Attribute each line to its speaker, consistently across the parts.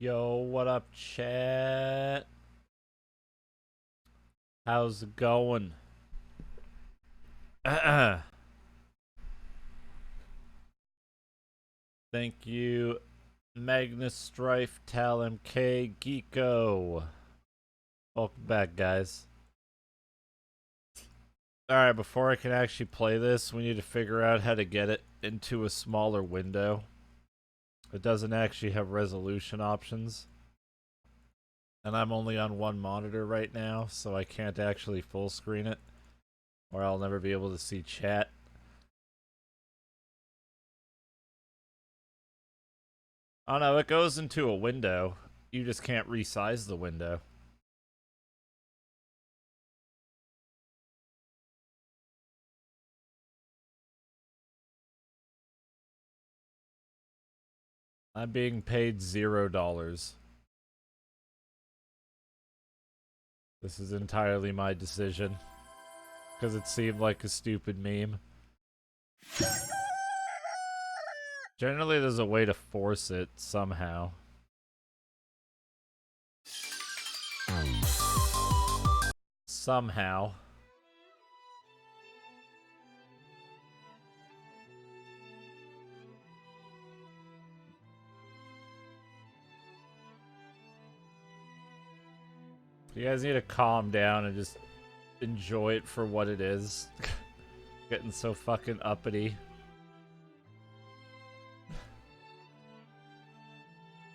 Speaker 1: Yo, what up, chat? How's it going? Thank you, Magnus Strife, Tal MK, Geeko. Welcome back, guys. Alright, before I can actually play this, we need to figure out how to get it into a smaller window. It doesn't actually have resolution options. And I'm only on one monitor right now, so I can't actually full screen it, or I'll never be able to see chat. Oh no, it goes into a window. You just can't resize the window. I'm being paid $0. This is entirely my decision. Because it seemed like a stupid meme. Generally, there's a way to force it somehow. Somehow. You guys need to calm down and just enjoy it for what it is. Getting so fucking uppity.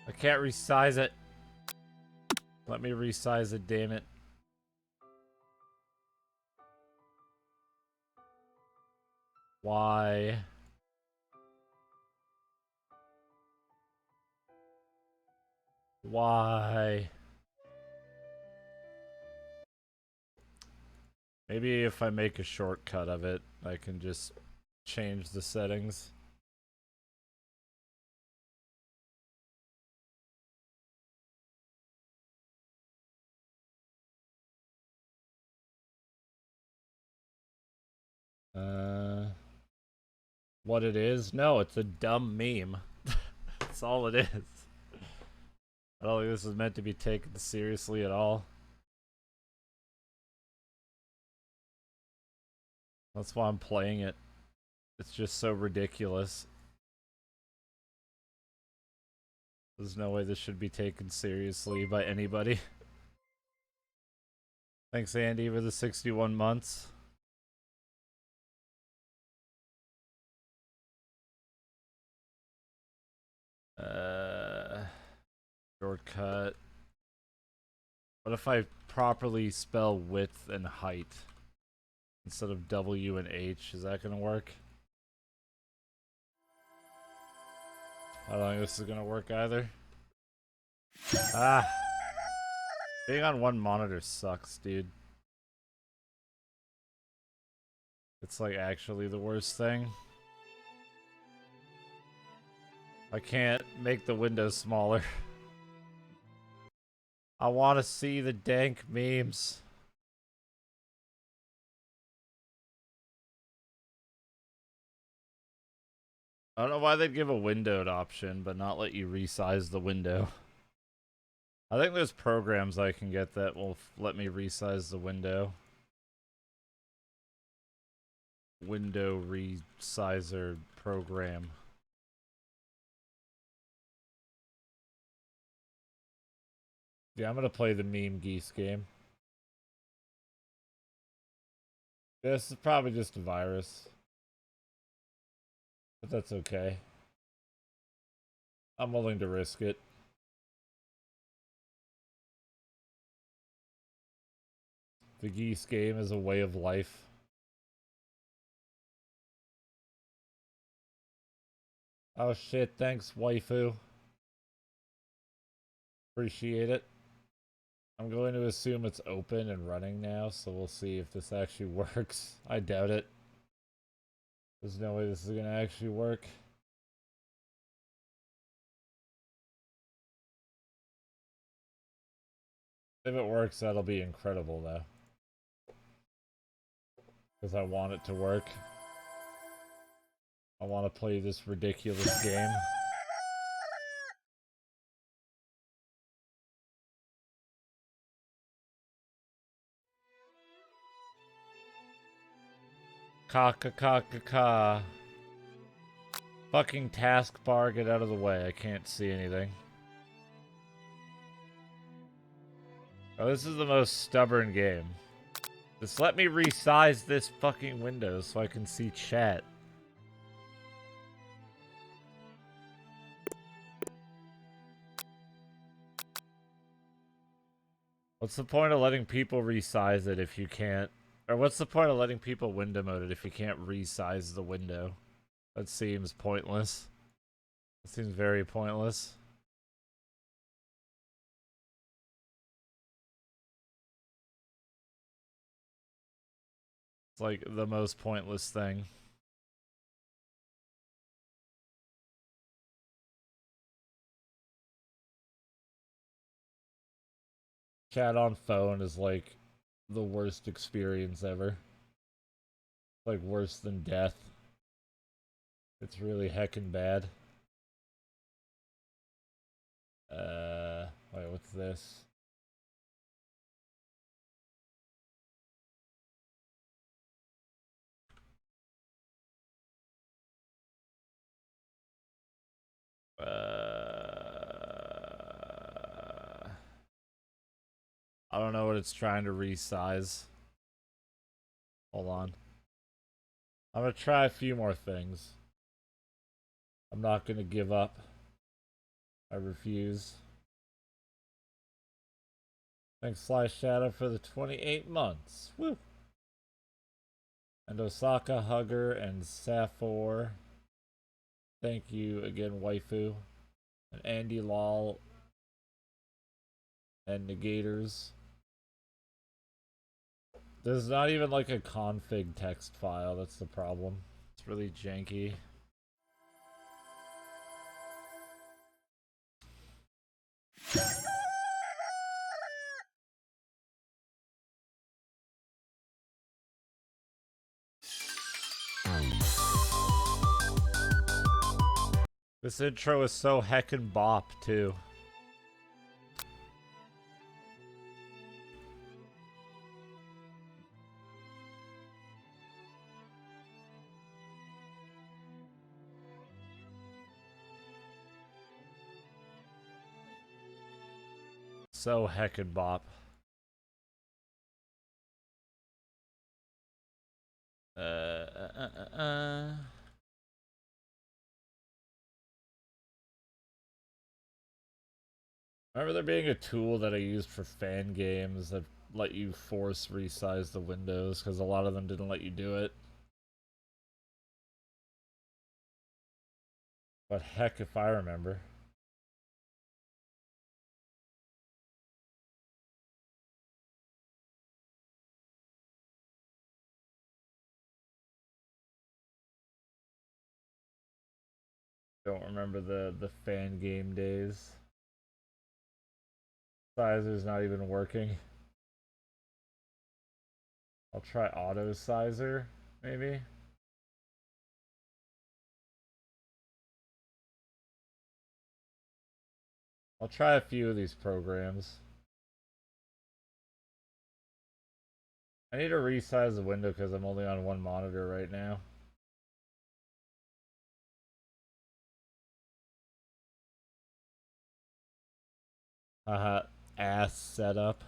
Speaker 1: I can't resize it. Let me resize it, damn it. Why? Why? Maybe if I make a shortcut of it, I can just change the settings. What it is? No, it's a dumb meme. That's all it is. I don't think this is meant to be taken seriously at all. That's why I'm playing it. It's just so ridiculous. There's no way this should be taken seriously by anybody. Thanks, Andy, for the 61 months. Shortcut. What if I properly spell width and height instead of W and H? Is that gonna work? I don't think this is gonna work either. Ah! Being on one monitor sucks, dude. It's like actually the worst thing. I can't make the window smaller. I want to see the dank memes. I don't know why they'd give a windowed option, but not let you resize the window. I think there's programs I can get that will let me resize the window. Window resizer program. Yeah, I'm gonna play the meme geese game. This is probably just a virus. But that's okay. I'm willing to risk it. The geese game is a way of life. Oh shit, thanks, waifu. Appreciate it. I'm going to assume it's open and running now, so we'll see if this actually works. I doubt it. There's no way this is gonna actually work. If it works, that'll be incredible, though. Because I want it to work. I want to play this ridiculous game. Ka. Fucking taskbar, get out of the way. I can't see anything. Oh, this is the most stubborn game. Just let me resize this fucking window so I can see chat. What's the point of letting people resize it if you can't... Or what's the point of letting people window mode it if you can't resize the window? That seems pointless. That seems very pointless. It's like the most pointless thing. Chat on phone is like the worst experience ever. Like worse than death. It's really heckin' bad. Wait, what's this? I don't know what it's trying to resize. Hold on. I'm gonna try a few more things. I'm not gonna give up. I refuse. Thanks, Sly Shadow, for the 28 months. Woo! And Osaka Hugger and Safor. Thank you again, waifu. And Andy Lal. And Negators. There's not even like a config text file, that's the problem. It's really janky. This intro is so heckin' bop, too. So heckin' bop. Remember there being a tool that I used for fan games that let you force resize the windows because a lot of them didn't let you do it. But heck if I remember. Don't remember the fan game days. Sizer's not even working. I'll try auto sizer, maybe. I'll try a few of these programs. I need to resize the window because I'm only on one monitor right now. Ass setup.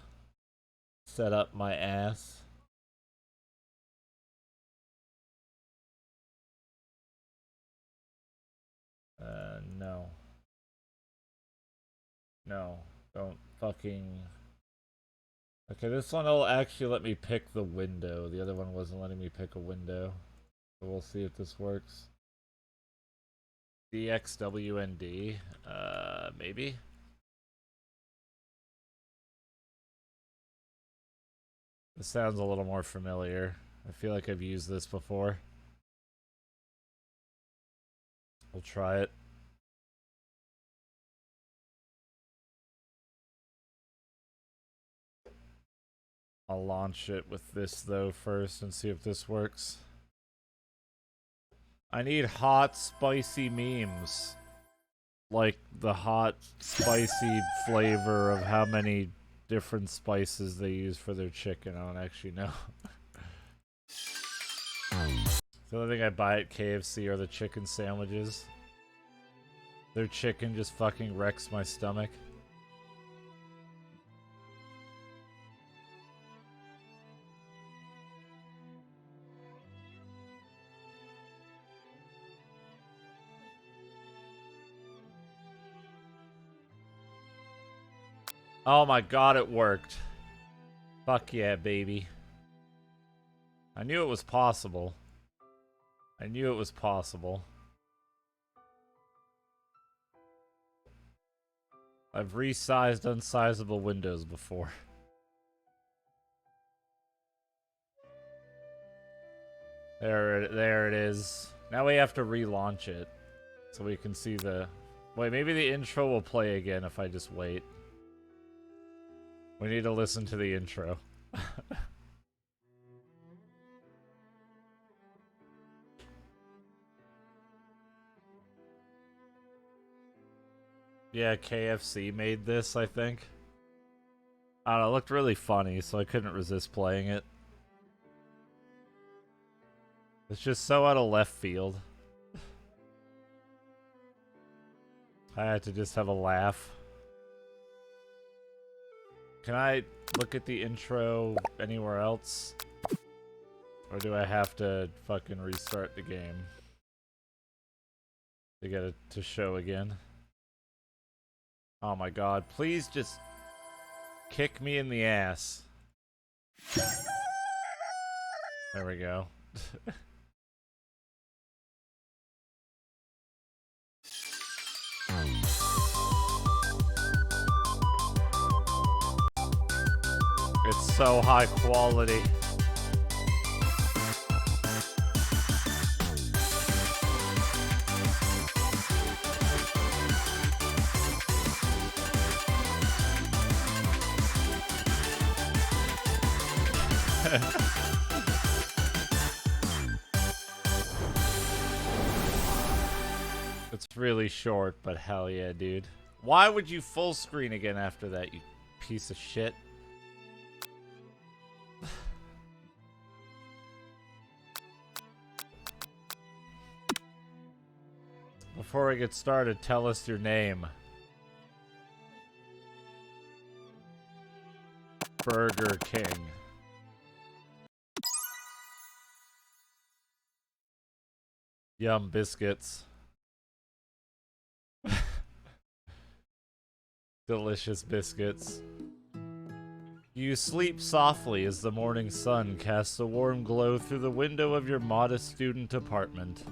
Speaker 1: Set up my ass. No. No. Don't fucking... Okay, this one will actually let me pick the window. The other one wasn't letting me pick a window. So we'll see if this works. DXWND? Maybe? This sounds a little more familiar. I feel like I've used this before. We'll try it. I'll launch it with this though first and see if this works. I need hot, spicy memes. Like the hot, spicy flavor of how many different spices they use for their chicken. I don't actually know. The only thing I buy at KFC are the chicken sandwiches. Their chicken just fucking wrecks my stomach. Oh my god, it worked. Fuck yeah, baby. I knew it was possible. I knew it was possible. I've resized unsizable windows before. There it is. Now we have to relaunch it. So we can see the... Wait, maybe the intro will play again if I just wait. We need to listen to the intro. Yeah, KFC made this, I think. I don't know, it looked really funny, so I couldn't resist playing it. It's just so out of left field. I had to just have a laugh. Can I look at the intro anywhere else? Or do I have to fucking restart the game to get it to show again? Oh my god, please just kick me in the ass. There we go. It's so high quality. It's really short, but hell yeah, dude. Why would you full screen again after that, you piece of shit? Before we get started, tell us your name. Burger King. Yum biscuits. Delicious biscuits. You sleep softly as the morning sun casts a warm glow through the window of your modest student apartment.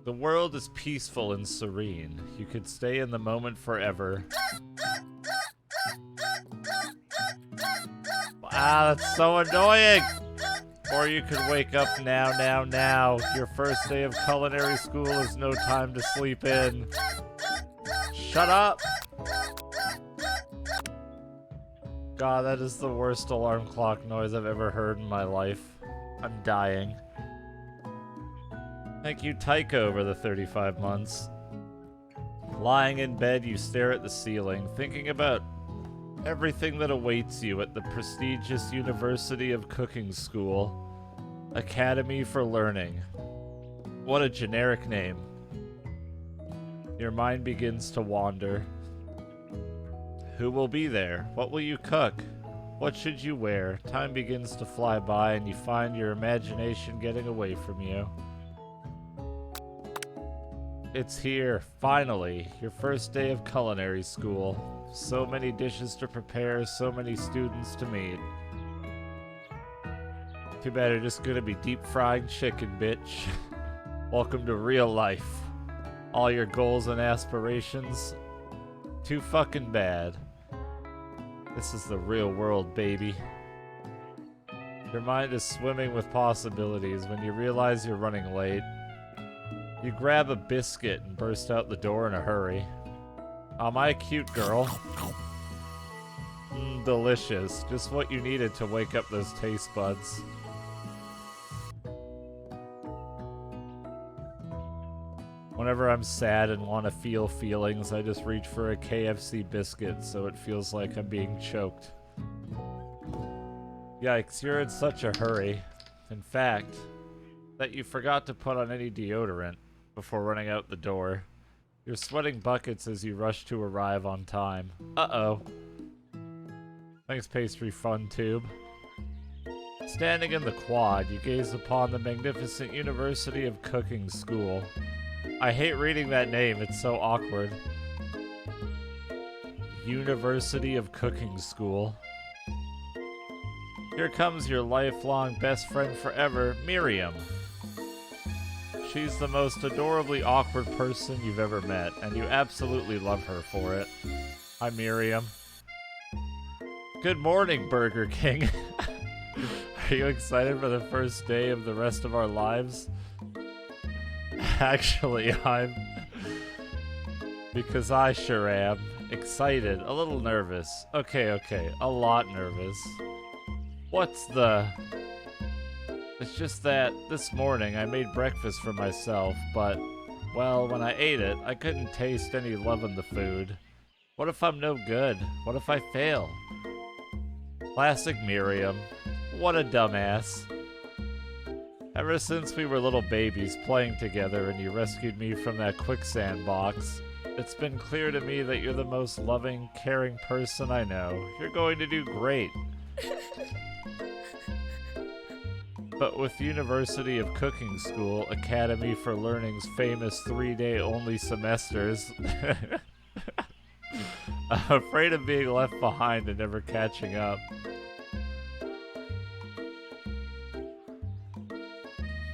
Speaker 1: The world is peaceful and serene. You could stay in the moment forever. Ah, that's so annoying! Or you could wake up now. Your first day of culinary school is no time to sleep in. Shut up! God, that is the worst alarm clock noise I've ever heard in my life. I'm dying. Thank you, Taika, over the 35 months. Lying in bed, you stare at the ceiling, thinking about everything that awaits you at the prestigious University of Cooking School. Academy for Learning. What a generic name. Your mind begins to wander. Who will be there? What will you cook? What should you wear? Time begins to fly by and you find your imagination getting away from you. It's here, finally, your first day of culinary school. So many dishes to prepare, so many students to meet. Too bad you're just gonna be deep frying chicken, bitch. Welcome to real life. All your goals and aspirations, too fucking bad. This is the real world, baby. Your mind is swimming with possibilities when you realize you're running late. You grab a biscuit and burst out the door in a hurry. Am I a cute girl? Delicious. Just what you needed to wake up those taste buds. Whenever I'm sad and want to feel feelings, I just reach for a KFC biscuit so it feels like I'm being choked. Yikes, you're in such a hurry. In fact, that you forgot to put on any deodorant before running out the door. You're sweating buckets as you rush to arrive on time. Uh-oh. Thanks, Pastry Fun Tube. Standing in the quad, you gaze upon the magnificent University of Cooking School. I hate reading that name, it's so awkward. University of Cooking School. Here comes your lifelong best friend forever, Miriam. She's the most adorably awkward person you've ever met, and you absolutely love her for it. Hi, Miriam. Good morning, Burger King. Are you excited for the first day of the rest of our lives? Actually, I'm. Because I sure am. Excited, a little nervous. Okay, a lot nervous. What's the... It's just that this morning I made breakfast for myself, but, well, when I ate it, I couldn't taste any love in the food. What if I'm no good? What if I fail? Classic Miriam. What a dumbass. Ever since we were little babies playing together and you rescued me from that quicksand box, it's been clear to me that you're the most loving, caring person I know. You're going to do great. But with University of Cooking School, Academy for Learning's famous 3-day only semesters, I'm afraid of being left behind and never catching up.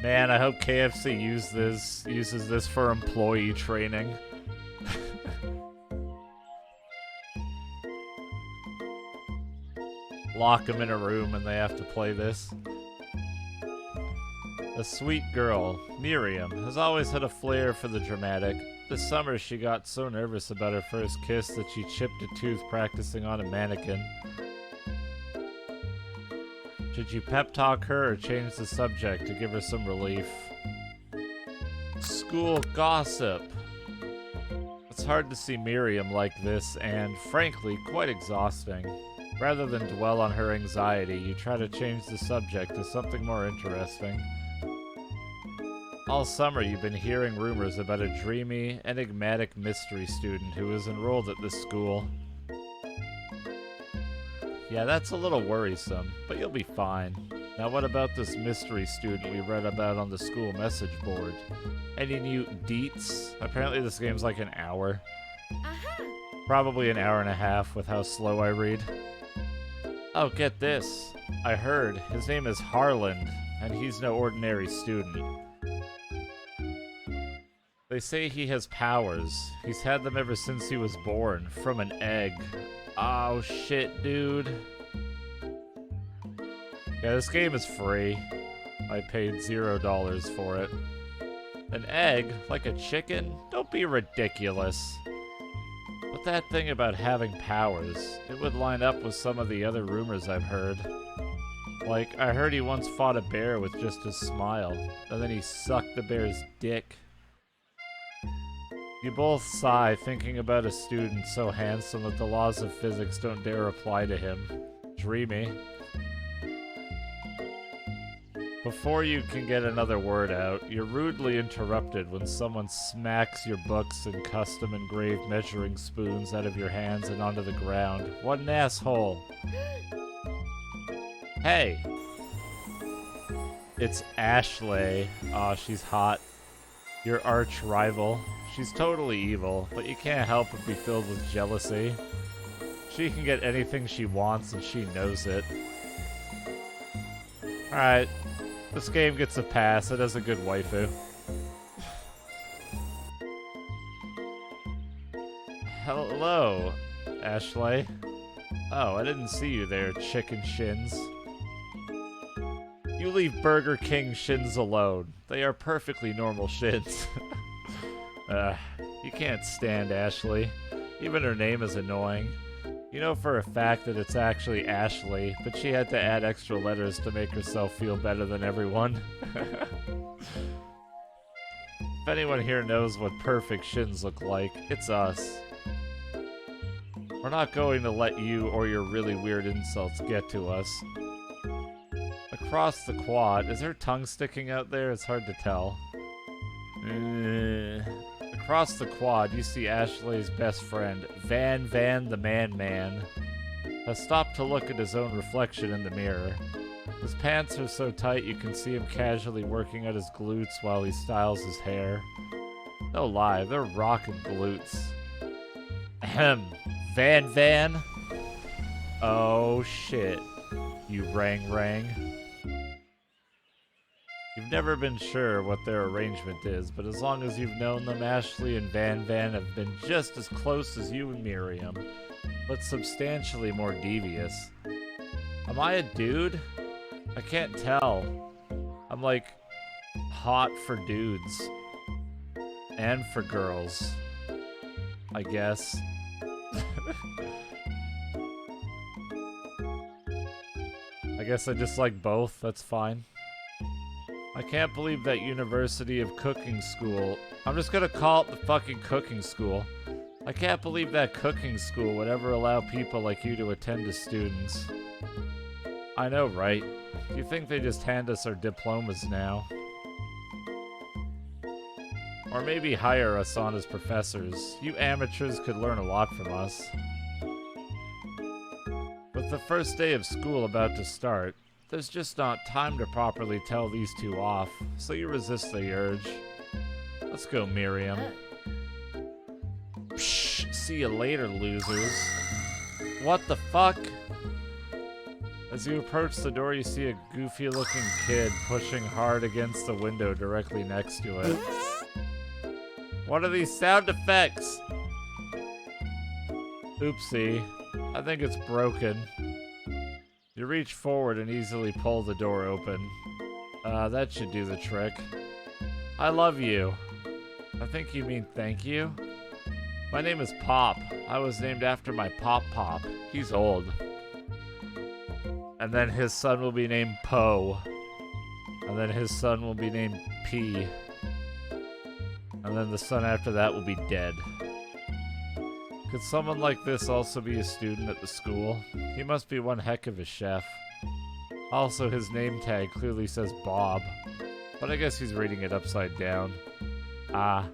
Speaker 1: Man, I hope KFC uses this for employee training. Lock them in a room and they have to play this. A sweet girl, Miriam, has always had a flair for the dramatic. This summer she got so nervous about her first kiss that she chipped a tooth practicing on a mannequin. Should you pep talk her or change the subject to give her some relief? School gossip. It's hard to see Miriam like this and, frankly, quite exhausting. Rather than dwell on her anxiety, you try to change the subject to something more interesting. All summer you've been hearing rumors about a dreamy, enigmatic mystery student who is enrolled at this school. Yeah, that's a little worrisome, but you'll be fine. Now what about this mystery student we read about on the school message board? Any new deets? Apparently this game's like an hour. Probably an hour and a half with how slow I read. Oh, get this. I heard his name is Harland, and he's no ordinary student. They say he has powers. He's had them ever since he was born, from an egg. Oh shit, dude. Yeah, this game is free. I paid $0 for it. An egg? Like a chicken? Don't be ridiculous. But that thing about having powers, it would line up with some of the other rumors I've heard. Like, I heard he once fought a bear with just his smile, and then he sucked the bear's dick. You both sigh, thinking about a student so handsome that the laws of physics don't dare apply to him. Dreamy. Before you can get another word out, you're rudely interrupted when someone smacks your books and custom engraved measuring spoons out of your hands and onto the ground. What an asshole. Hey! It's Ashley. Aw, she's hot. Your arch rival. She's totally evil, but you can't help but be filled with jealousy. She can get anything she wants and she knows it. Alright. This game gets a pass. It has a good waifu. Hello, Ashley. Oh, I didn't see you there, chicken shins. You leave Burger King shins alone. They are perfectly normal shins. You can't stand Ashley. Even her name is annoying. You know for a fact that it's actually Ashley, but she had to add extra letters to make herself feel better than everyone. If anyone here knows what perfect shins look like, it's us. We're not going to let you or your really weird insults get to us. Across the quad. Is her tongue sticking out there? It's hard to tell. Across the quad, you see Ashley's best friend, Van the Man, has stopped to look at his own reflection in the mirror. His pants are so tight you can see him casually working at his glutes while he styles his hair. No lie, they're rockin' glutes. Ahem. Van? Oh shit. You rang. You've never been sure what their arrangement is, but as long as you've known them, Ashley and Van have been just as close as you and Miriam, but substantially more devious. Am I a dude? I can't tell. I'm like hot for dudes. And for girls. I guess. I guess I just like both, that's fine. I can't believe that University of Cooking School. I'm just gonna call it the fucking cooking school. I can't believe that cooking school would ever allow people like you to attend as students. I know, right? You think they just hand us our diplomas now? Or maybe hire us on as professors. You amateurs could learn a lot from us. With the first day of school about to start, there's just not time to properly tell these two off, so you resist the urge. Let's go, Miriam. Psh, see you later, losers. What the fuck? As you approach the door, you see a goofy-looking kid pushing hard against the window directly next to it. What are these sound effects? Oopsie. I think it's broken. You reach forward and easily pull the door open. That should do the trick. I love you. I think you mean thank you? My name is Pop. I was named after my Pop. He's old. And then his son will be named Poe. And then his son will be named P. And then the son after that will be dead. Could someone like this also be a student at the school? He must be one heck of a chef. Also, his name tag clearly says Bob. But I guess he's reading it upside down. Ah.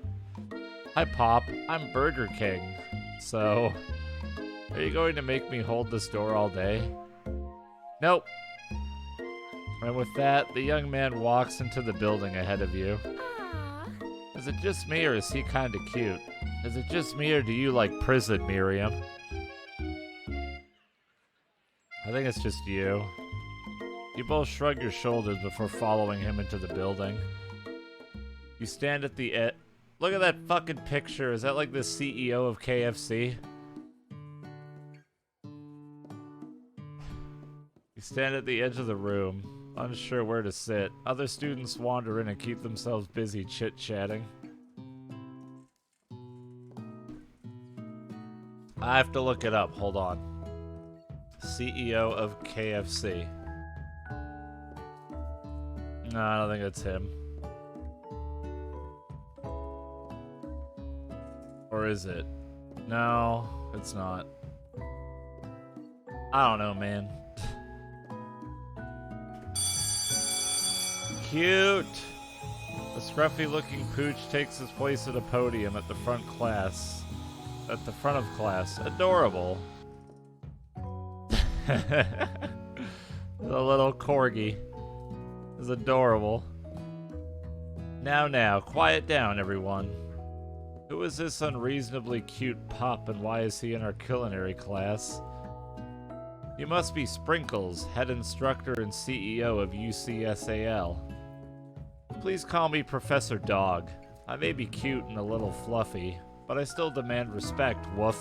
Speaker 1: Hi, Pop. I'm Burger King. So, are you going to make me hold this door all day? Nope. And with that, the young man walks into the building ahead of you. Is it just me, or is he kinda cute? Is it just me, or do you like prison, Miriam? I think it's just you. You both shrug your shoulders before following him into the building. You stand at the edge. Look at that fucking picture. Is that like the CEO of KFC? You stand at the edge of the room, unsure where to sit. Other students wander in and keep themselves busy chit-chatting. I have to look it up. Hold on. CEO of KFC. No, I don't think it's him. Or is it? No, it's not. I don't know, man. Cute! A scruffy-looking pooch takes his place at a podium at the front of class. Adorable. The little corgi is adorable. Now, quiet down, everyone. Who is this unreasonably cute pup, and why is he in our culinary class? You must be Sprinkles, head instructor and CEO of UCSAL. Please call me Professor Dog. I may be cute and a little fluffy, but I still demand respect, woof.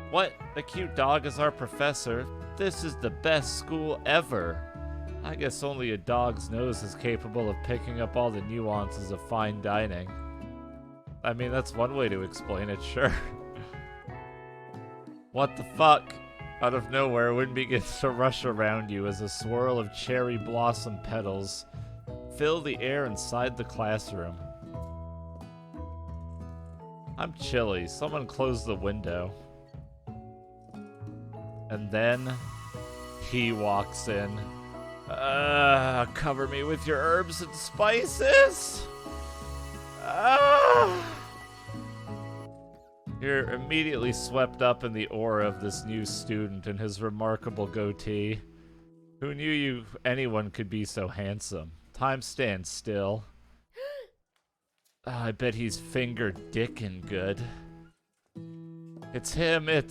Speaker 1: What? The cute dog is our professor? This is the best school ever. I guess only a dog's nose is capable of picking up all the nuances of fine dining. I mean, that's one way to explain it, sure. What the fuck? Out of nowhere, wind begins to rush around you as a swirl of cherry blossom petals fill the air inside the classroom. I'm chilly. Someone close the window. And then he walks in. Cover me with your herbs and spices. You're immediately swept up in the aura of this new student and his remarkable goatee. Who knew anyone could be so handsome? Time stands still. I bet he's finger dickin' good. It's him, If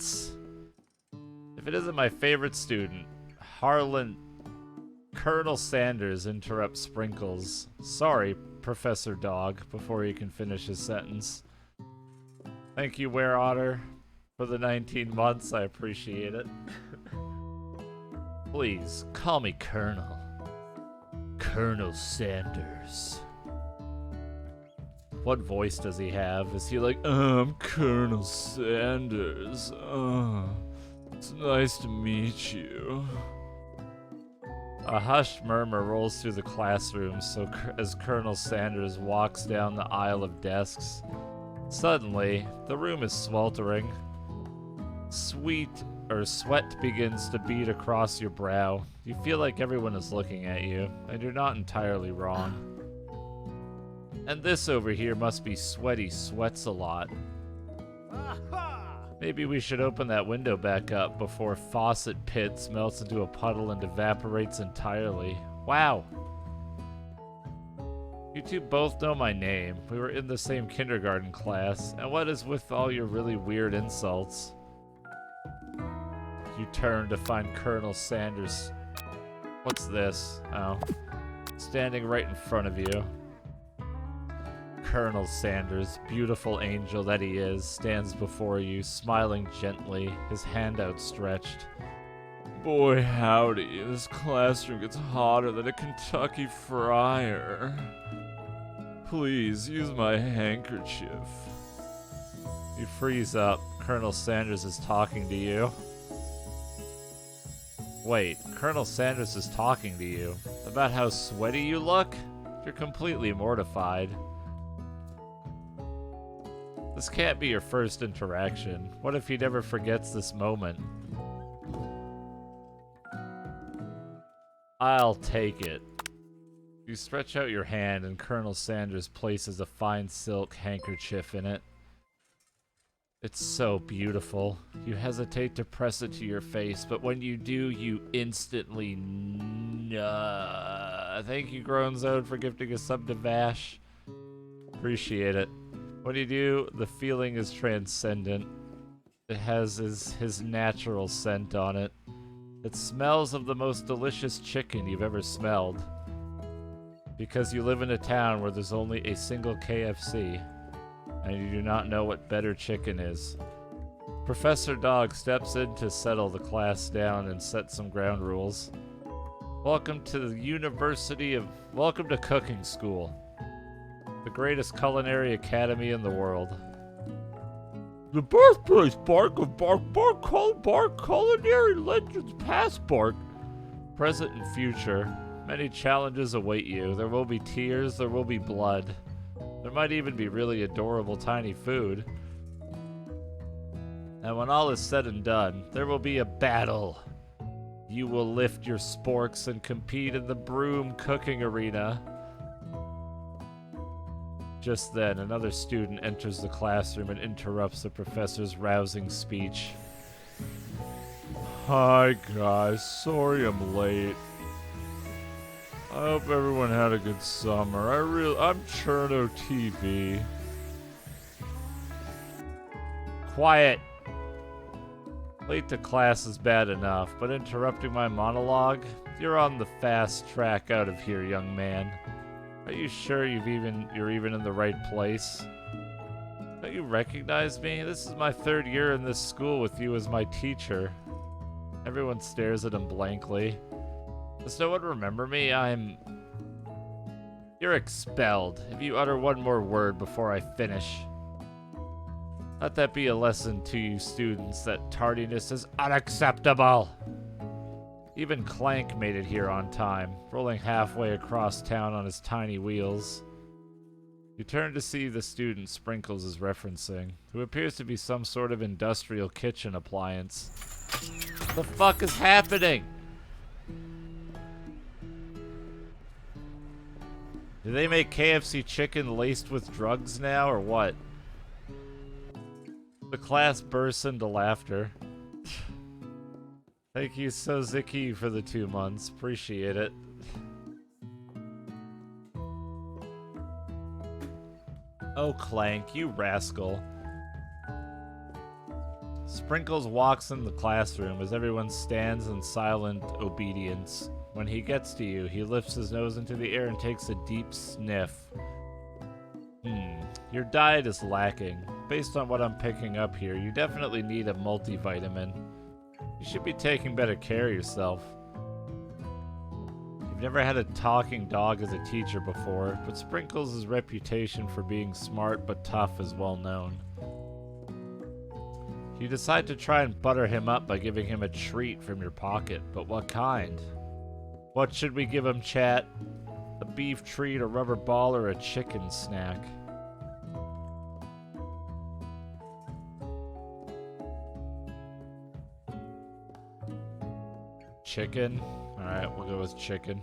Speaker 1: it isn't my favorite student, Harlan... Colonel Sanders interrupts Sprinkles. Sorry, Professor Dog, before he can finish his sentence. Thank you, Were Otter, for the 19 months. I appreciate it. Please, call me Colonel. Colonel Sanders. What voice does he have? Is he like, I'm Colonel Sanders. It's nice to meet you. A hushed murmur rolls through the classroom as Colonel Sanders walks down the aisle of desks. Suddenly, the room is sweltering. Sweat begins to bead across your brow. You feel like everyone is looking at you, and you're not entirely wrong. And this over here must be sweaty sweats a lot. Maybe we should open that window back up before Faucet Pits melts into a puddle and evaporates entirely. Wow. You two both know my name. We were in the same kindergarten class. And what is with all your really weird insults? You turn to find Colonel Sanders. What's this? Oh. Standing right in front of you. Colonel Sanders, beautiful angel that he is, stands before you, smiling gently, his hand outstretched. Boy howdy, this classroom gets hotter than a Kentucky fryer. Please, use my handkerchief. You freeze up. Colonel Sanders is talking to you. Wait, Colonel Sanders is talking to you? About how sweaty you look? You're completely mortified. This can't be your first interaction. What if he never forgets this moment? I'll take it. You stretch out your hand and Colonel Sanders places a fine silk handkerchief in it. It's so beautiful. You hesitate to press it to your face, but when you do, you instantly Thank you, Grown Zone, for gifting a sub to Vash. Appreciate it. When you do, the feeling is transcendent. It has his natural scent on it. It smells of the most delicious chicken you've ever smelled. Because you live in a town where there's only a single KFC, and you do not know what better chicken is. Professor Dog steps in to settle the class down and set some ground rules. Welcome to Welcome to cooking school. The greatest culinary academy in the world. The birthplace bark of bark culinary legends past bark. Present and future. Many challenges await you. There will be tears, there will be blood. There might even be really adorable tiny food. And when all is said and done, there will be a battle. You will lift your sporks and compete in the broom cooking arena. Just then, another student enters the classroom and interrupts the professor's rousing speech. Hi guys, sorry I'm late. I hope everyone had a good summer. I'm Cirno TV. Quiet. Late to class is bad enough, but interrupting my monologue? You're on the fast track out of here, young man. Are you sure you're even in the right place? Don't you recognize me? This is my 3rd year in this school with you as my teacher. Everyone stares at him blankly. Does no one remember me? You're expelled if you utter one more word before I finish. Let that be a lesson to you students that tardiness is unacceptable. Even Clank made it here on time, rolling halfway across town on his tiny wheels. You turn to see the student Sprinkles is referencing, who appears to be some sort of industrial kitchen appliance. What the fuck is happening? Do they make KFC chicken laced with drugs now, or what? The class bursts into laughter. Thank you, Soziki, for the 2 months. Appreciate it. Oh, Clank, you rascal. Sprinkles walks in the classroom as everyone stands in silent obedience. When he gets to you, he lifts his nose into the air and takes a deep sniff. Your diet is lacking. Based on what I'm picking up here, you definitely need a multivitamin. You should be taking better care of yourself. You've never had a talking dog as a teacher before, but Sprinkles' reputation for being smart but tough is well known. You decide to try and butter him up by giving him a treat from your pocket, but what kind? What should we give him, chat? A beef treat, a rubber ball, or a chicken snack? Chicken? Alright, we'll go with chicken.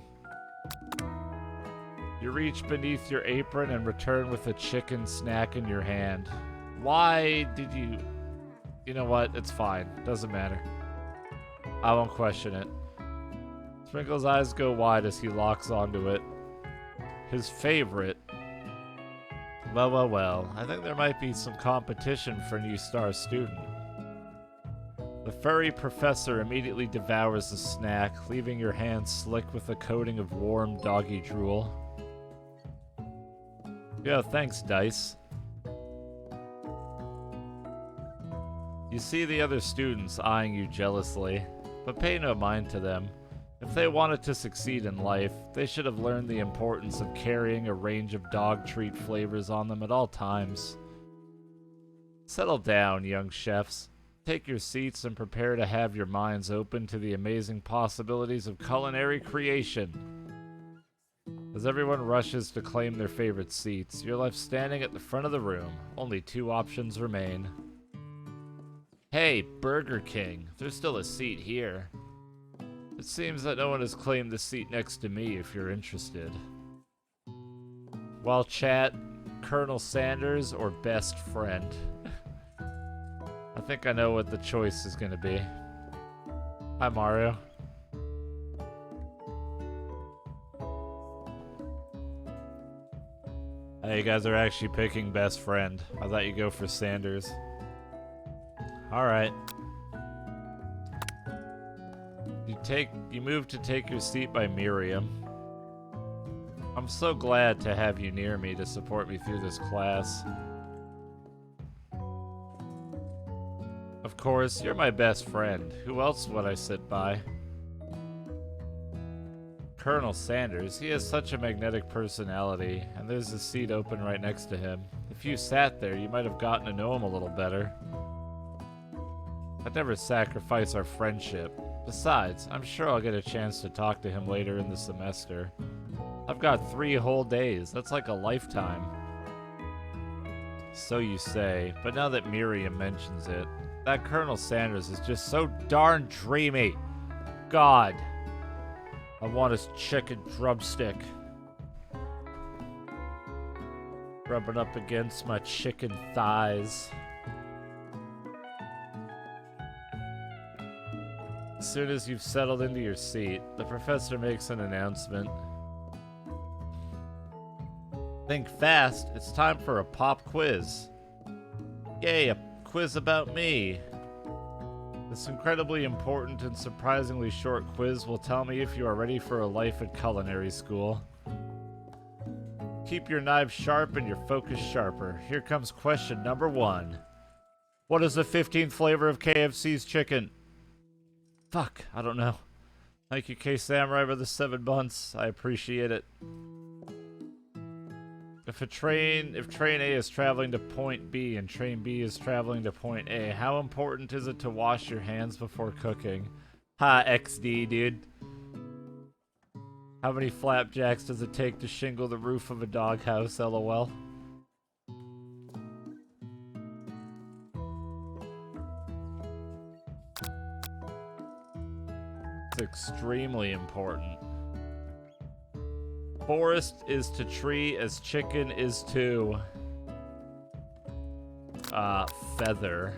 Speaker 1: You reach beneath your apron and return with a chicken snack in your hand. Why did you... You know what? It's fine. Doesn't matter. I won't question it. Sprinkle's eyes go wide as he locks onto it. His favorite. Well. I think there might be some competition for new star student. The furry professor immediately devours the snack, leaving your hands slick with a coating of warm doggy drool. Yo, thanks, Dice. You see the other students eyeing you jealously, but pay no mind to them. If they wanted to succeed in life, they should have learned the importance of carrying a range of dog treat flavors on them at all times. Settle down, young chefs. Take your seats and prepare to have your minds open to the amazing possibilities of culinary creation. As everyone rushes to claim their favorite seats, you're left standing at the front of the room. Only 2 options remain. Hey, Burger King, there's still a seat here. It seems that no one has claimed the seat next to me if you're interested. Well, chat, Colonel Sanders or best friend? I think I know what the choice is going to be. Hi, Mario. Hey, you guys are actually picking best friend. I thought you'd go for Sanders. Alright. You move to take your seat by Miriam. I'm so glad to have you near me to support me through this class. Of course, you're my best friend. Who else would I sit by? Colonel Sanders, he has such a magnetic personality, and there's a seat open right next to him. If you sat there, you might have gotten to know him a little better. I'd never sacrifice our friendship. Besides, I'm sure I'll get a chance to talk to him later in the semester. I've got 3 whole days. That's like a lifetime. So you say, but now that Miriam mentions it, that Colonel Sanders is just so darn dreamy. God. I want his chicken drumstick. Rubbing up against my chicken thighs. As soon as you've settled into your seat, the professor makes an announcement. Think fast, it's time for a pop quiz. Yay, a quiz about me. This incredibly important and surprisingly short quiz will tell me if you are ready for a life at culinary school. Keep your knives sharp and your focus sharper. Here comes question number 1. What is the 15th flavor of KFC's chicken? Fuck, I don't know. Thank you, K-Samurai, for the 7 months. I appreciate it. If train A is traveling to point B and train B is traveling to point A, how important is it to wash your hands before cooking? Ha, XD, dude. How many flapjacks does it take to shingle the roof of a doghouse, LOL? It's extremely important. Forest is to tree as chicken is to... feather.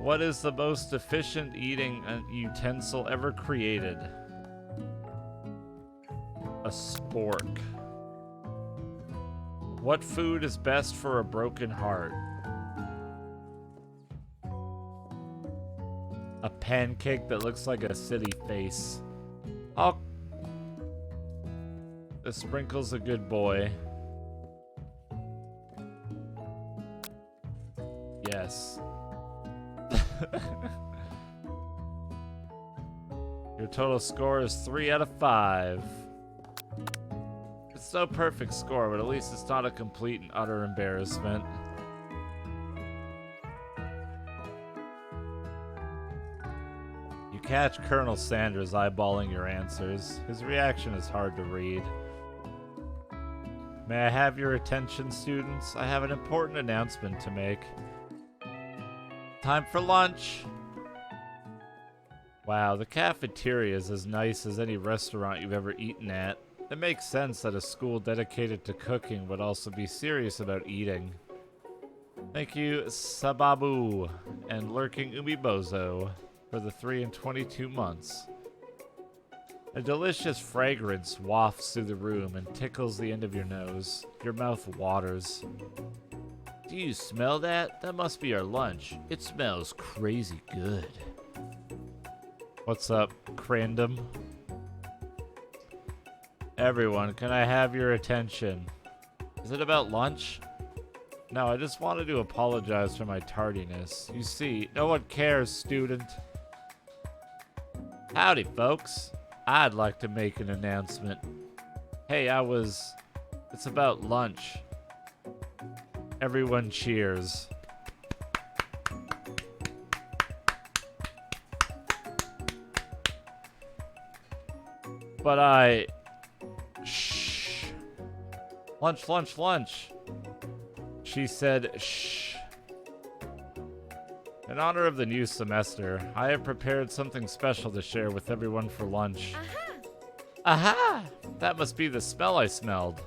Speaker 1: What is the most efficient eating utensil ever created? A spork. What food is best for a broken heart? A pancake that looks like a city face. Oh. The sprinkle's a good boy. Yes. Your total score is 3 out of 5. It's no perfect score, but at least it's not a complete and utter embarrassment. You catch Colonel Sanders eyeballing your answers. His reaction is hard to read. May I have your attention, students? I have an important announcement to make. Time for lunch! Wow, the cafeteria is as nice as any restaurant you've ever eaten at. It makes sense that a school dedicated to cooking would also be serious about eating. Thank you, Sababu and Lurking Umibozo, for the 3 and 22 months. A delicious fragrance wafts through the room and tickles the end of your nose. Your mouth waters. Do you smell that? That must be our lunch. It smells crazy good. What's up, Crandom? Everyone, can I have your attention? Is it about lunch? No, I just wanted to apologize for my tardiness. You see, no one cares, student. Howdy, folks. I'd like to make an announcement. Hey, it's about lunch. Everyone cheers. But shh. Lunch, lunch, lunch. She said, shh. In honor of the new semester, I have prepared something special to share with everyone for lunch. Aha! Aha! That must be the smell I smelled.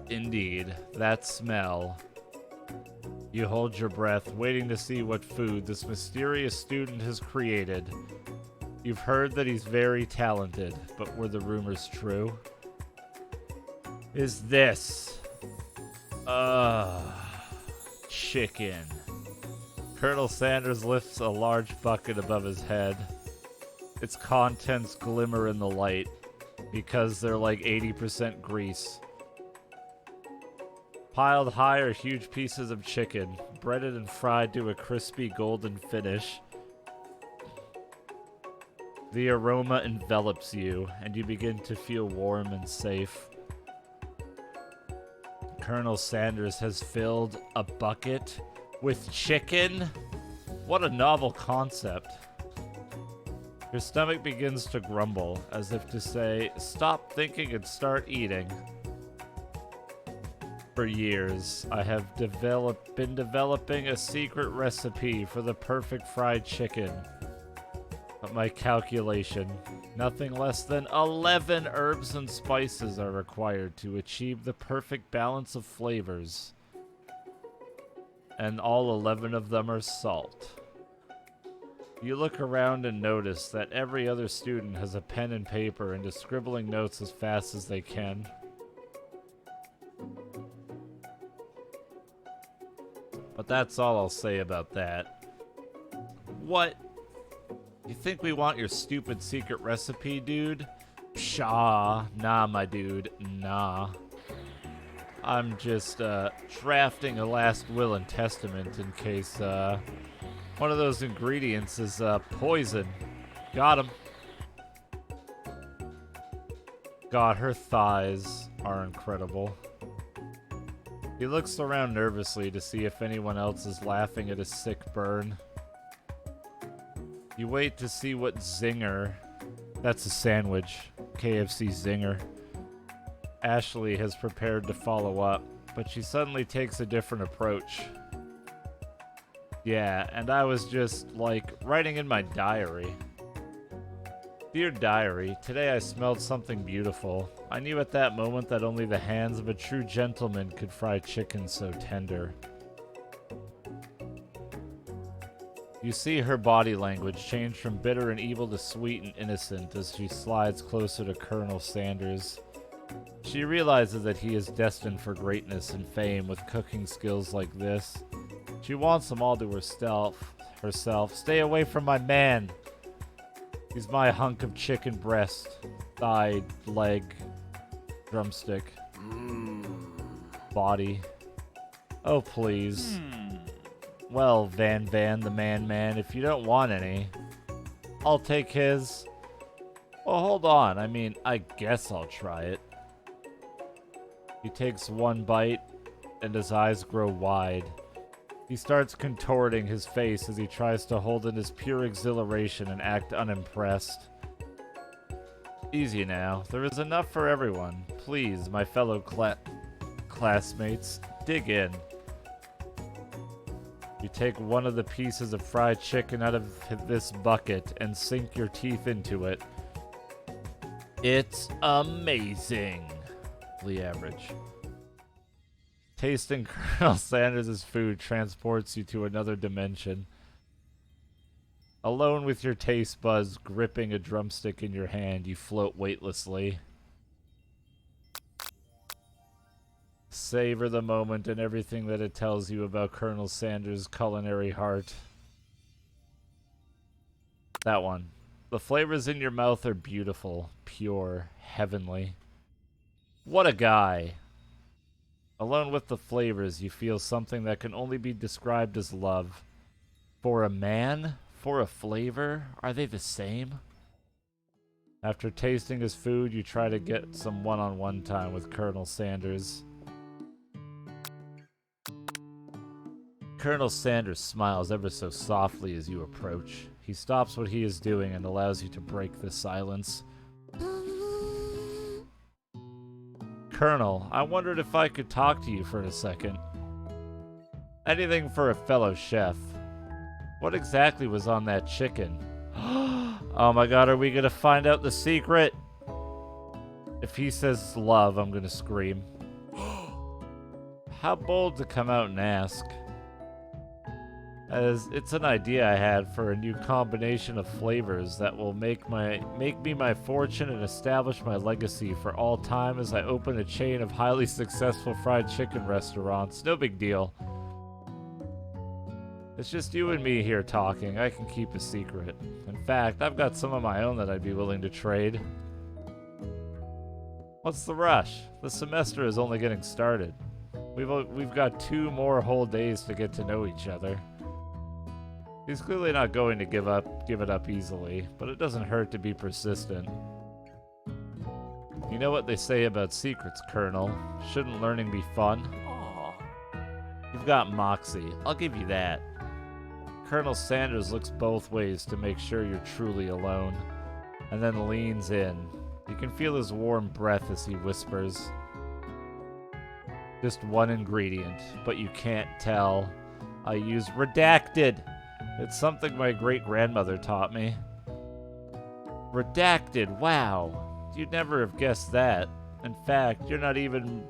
Speaker 1: Indeed, that smell. You hold your breath, waiting to see what food this mysterious student has created. You've heard that he's very talented, but were the rumors true? Is this... chicken. Colonel Sanders lifts a large bucket above his head. Its contents glimmer in the light, because they're like 80% grease. Piled high are huge pieces of chicken, breaded and fried to a crispy golden finish. The aroma envelops you, and you begin to feel warm and safe. Colonel Sanders has filled a bucket with chicken? What a novel concept. Your stomach begins to grumble, as if to say, stop thinking and start eating. For years, I have been developing a secret recipe for the perfect fried chicken. But my calculation, nothing less than 11 herbs and spices are required to achieve the perfect balance of flavors. And all 11 of them are salt. You look around and notice that every other student has a pen and paper and is scribbling notes as fast as they can. But that's all I'll say about that. What? You think we want your stupid secret recipe, dude? Pshaw. Nah, my dude. Nah. I'm just, drafting a last will and testament in case, one of those ingredients is, poison. Got him. God, her thighs are incredible. He looks around nervously to see if anyone else is laughing at his sick burn. You wait to see what zinger... That's a sandwich. KFC zinger. Ashley has prepared to follow up, but she suddenly takes a different approach. Yeah, and I was just, like, writing in my diary. Dear Diary, today I smelled something beautiful. I knew at that moment that only the hands of a true gentleman could fry chicken so tender. You see her body language change from bitter and evil to sweet and innocent as she slides closer to Colonel Sanders. She realizes that he is destined for greatness and fame with cooking skills like this. She wants them all to herself. Stay away from my man! He's my hunk of chicken breast, thigh, leg, drumstick, body. Oh, please. Well, Van the man, if you don't want any, I'll take his. Well, hold on. I mean, I guess I'll try it. He takes one bite, and his eyes grow wide. He starts contorting his face as he tries to hold in his pure exhilaration and act unimpressed. Easy now. There is enough for everyone. Please, my fellow classmates, dig in. You take one of the pieces of fried chicken out of this bucket and sink your teeth into it. It's amazing. The average. Tasting Colonel Sanders' food transports you to another dimension. Alone with your taste buds gripping a drumstick in your hand, you float weightlessly. Savor the moment and everything that it tells you about Colonel Sanders' culinary heart. That one. The flavors in your mouth are beautiful, pure, heavenly. What a guy! Alone with the flavors, you feel something that can only be described as love. For a man? For a flavor? Are they the same? After tasting his food, you try to get some one-on-one time with Colonel Sanders. Colonel Sanders smiles ever so softly as you approach. He stops what he is doing and allows you to break the silence. Colonel, I wondered if I could talk to you for a second. Anything for a fellow chef. What exactly was on that chicken? Oh my god, are we gonna find out the secret? If he says love, I'm gonna scream. How bold to come out and ask. As it's an idea I had for a new combination of flavors that will make me my fortune and establish my legacy for all time as I open a chain of highly successful fried chicken restaurants. No big deal. It's just you and me here talking. I can keep a secret. In fact, I've got some of my own that I'd be willing to trade. What's the rush? The semester is only getting started. We've got 2 more whole days to get to know each other. He's clearly not going to give it up easily, but it doesn't hurt to be persistent. You know what they say about secrets, Colonel. Shouldn't learning be fun? Aww. You've got moxie. I'll give you that. Colonel Sanders looks both ways to make sure you're truly alone, and then leans in. You can feel his warm breath as he whispers. Just one ingredient, but you can't tell. I use redacted. It's something my great-grandmother taught me. Redacted, wow. You'd never have guessed that. In fact, you're not even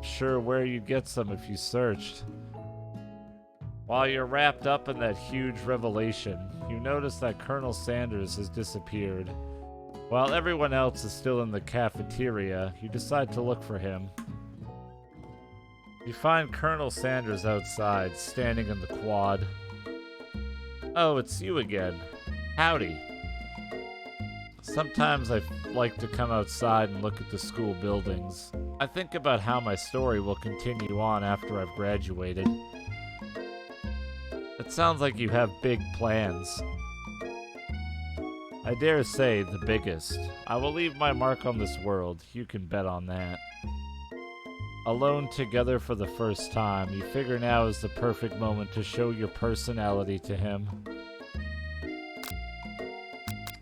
Speaker 1: sure where you'd get some if you searched. While you're wrapped up in that huge revelation, you notice that Colonel Sanders has disappeared. While everyone else is still in the cafeteria, you decide to look for him. You find Colonel Sanders outside, standing in the quad. Oh, it's you again. Howdy. Sometimes I like to come outside and look at the school buildings. I think about how my story will continue on after I've graduated. It sounds like you have big plans. I dare say the biggest. I will leave my mark on this world. You can bet on that. Alone together for the first time, you figure now is the perfect moment to show your personality to him.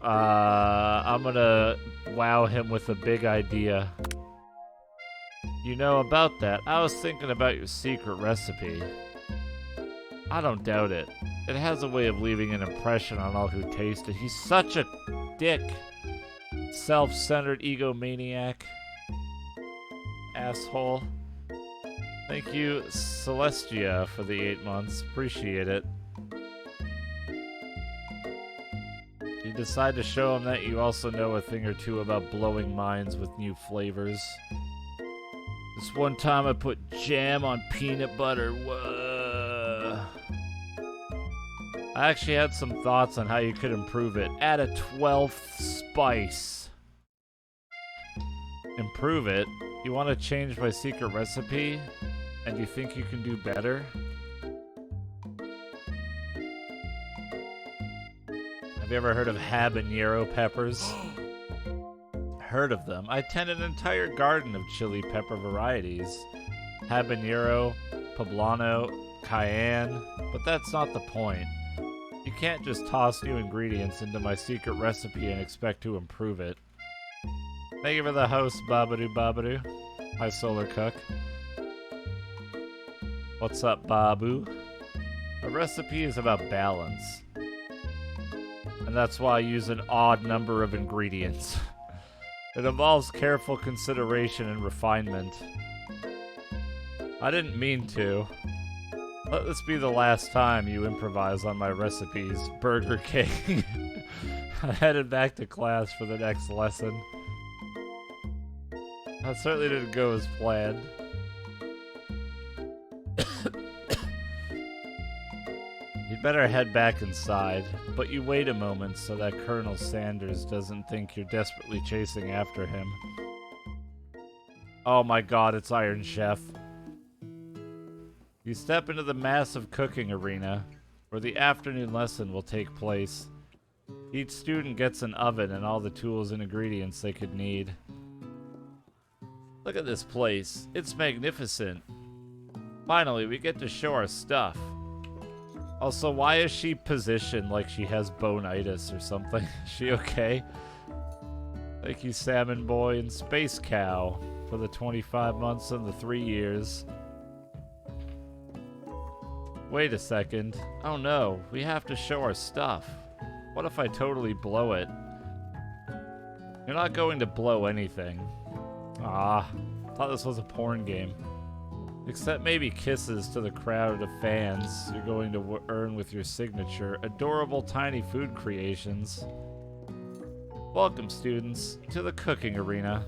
Speaker 1: I'm gonna wow him with a big idea. You know, about that, I was thinking about your secret recipe. I don't doubt it. It has a way of leaving an impression on all who taste it. He's such a dick. Self-centered egomaniac. Asshole. Thank you, Celestia, for the 8 months. Appreciate it. You decide to show him that you also know a thing or two about blowing minds with new flavors. This one time I put jam on peanut butter. Whoa. I actually had some thoughts on how you could improve it. Add a 12th spice. Improve it? You want to change my secret recipe? And you think you can do better? Have you ever heard of habanero peppers? Heard of them. I tend an entire garden of chili pepper varieties. Habanero, poblano, cayenne, but that's not the point. You can't just toss new ingredients into my secret recipe and expect to improve it. Thank you for the host, Babadoo Babadoo. My solar cook. What's up, Babu? A recipe is about balance. And that's why I use an odd number of ingredients. It involves careful consideration and refinement. I didn't mean to. Let this be the last time you improvise on my recipes, Burger King. I headed back to class for the next lesson. That certainly didn't go as planned. You'd better head back inside, but you wait a moment so that Colonel Sanders doesn't think you're desperately chasing after him. Oh my god, it's Iron Chef. You step into the massive cooking arena, where the afternoon lesson will take place. Each student gets an oven and all the tools and ingredients they could need. Look at this place. It's magnificent. Finally, we get to show our stuff. Also, why is she positioned like she has bonitis or something? Is she okay? Thank you, Salmon Boy and Space Cow, for the 25 months and the 3 years. Wait a second. Oh no, we have to show our stuff. What if I totally blow it? You're not going to blow anything. Ah, thought this was a porn game. Except maybe kisses to the crowd of fans you're going to earn with your signature. Adorable tiny food creations. Welcome, students, to the cooking arena.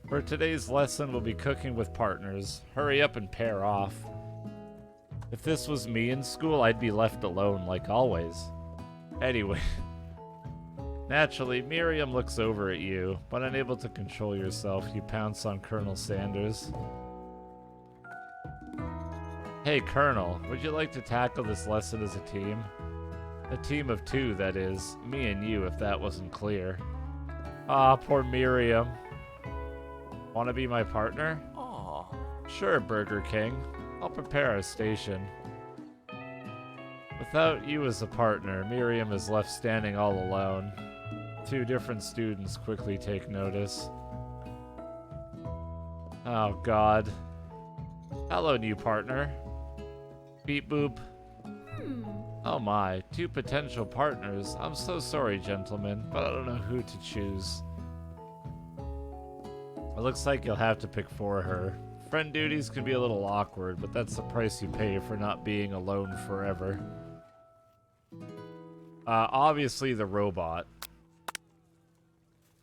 Speaker 1: For today's lesson, we'll be cooking with partners. Hurry up and pair off. If this was me in school, I'd be left alone like always. Anyway. Naturally, Miriam looks over at you, but unable to control yourself, you pounce on Colonel Sanders. Hey, Colonel, would you like to tackle this lesson as a team? A team of 2, that is. Me and you, if that wasn't clear. Ah, poor Miriam. Want to be my partner? Aw. Sure, Burger King. I'll prepare our station. Without you as a partner, Miriam is left standing all alone. 2 different students quickly take notice. Oh, God. Hello, new partner. Beep boop. Oh my, 2 potential partners. I'm so sorry, gentlemen, but I don't know who to choose. It looks like you'll have to pick for her. Friend duties can be a little awkward, but that's the price you pay for not being alone forever. Obviously the robot.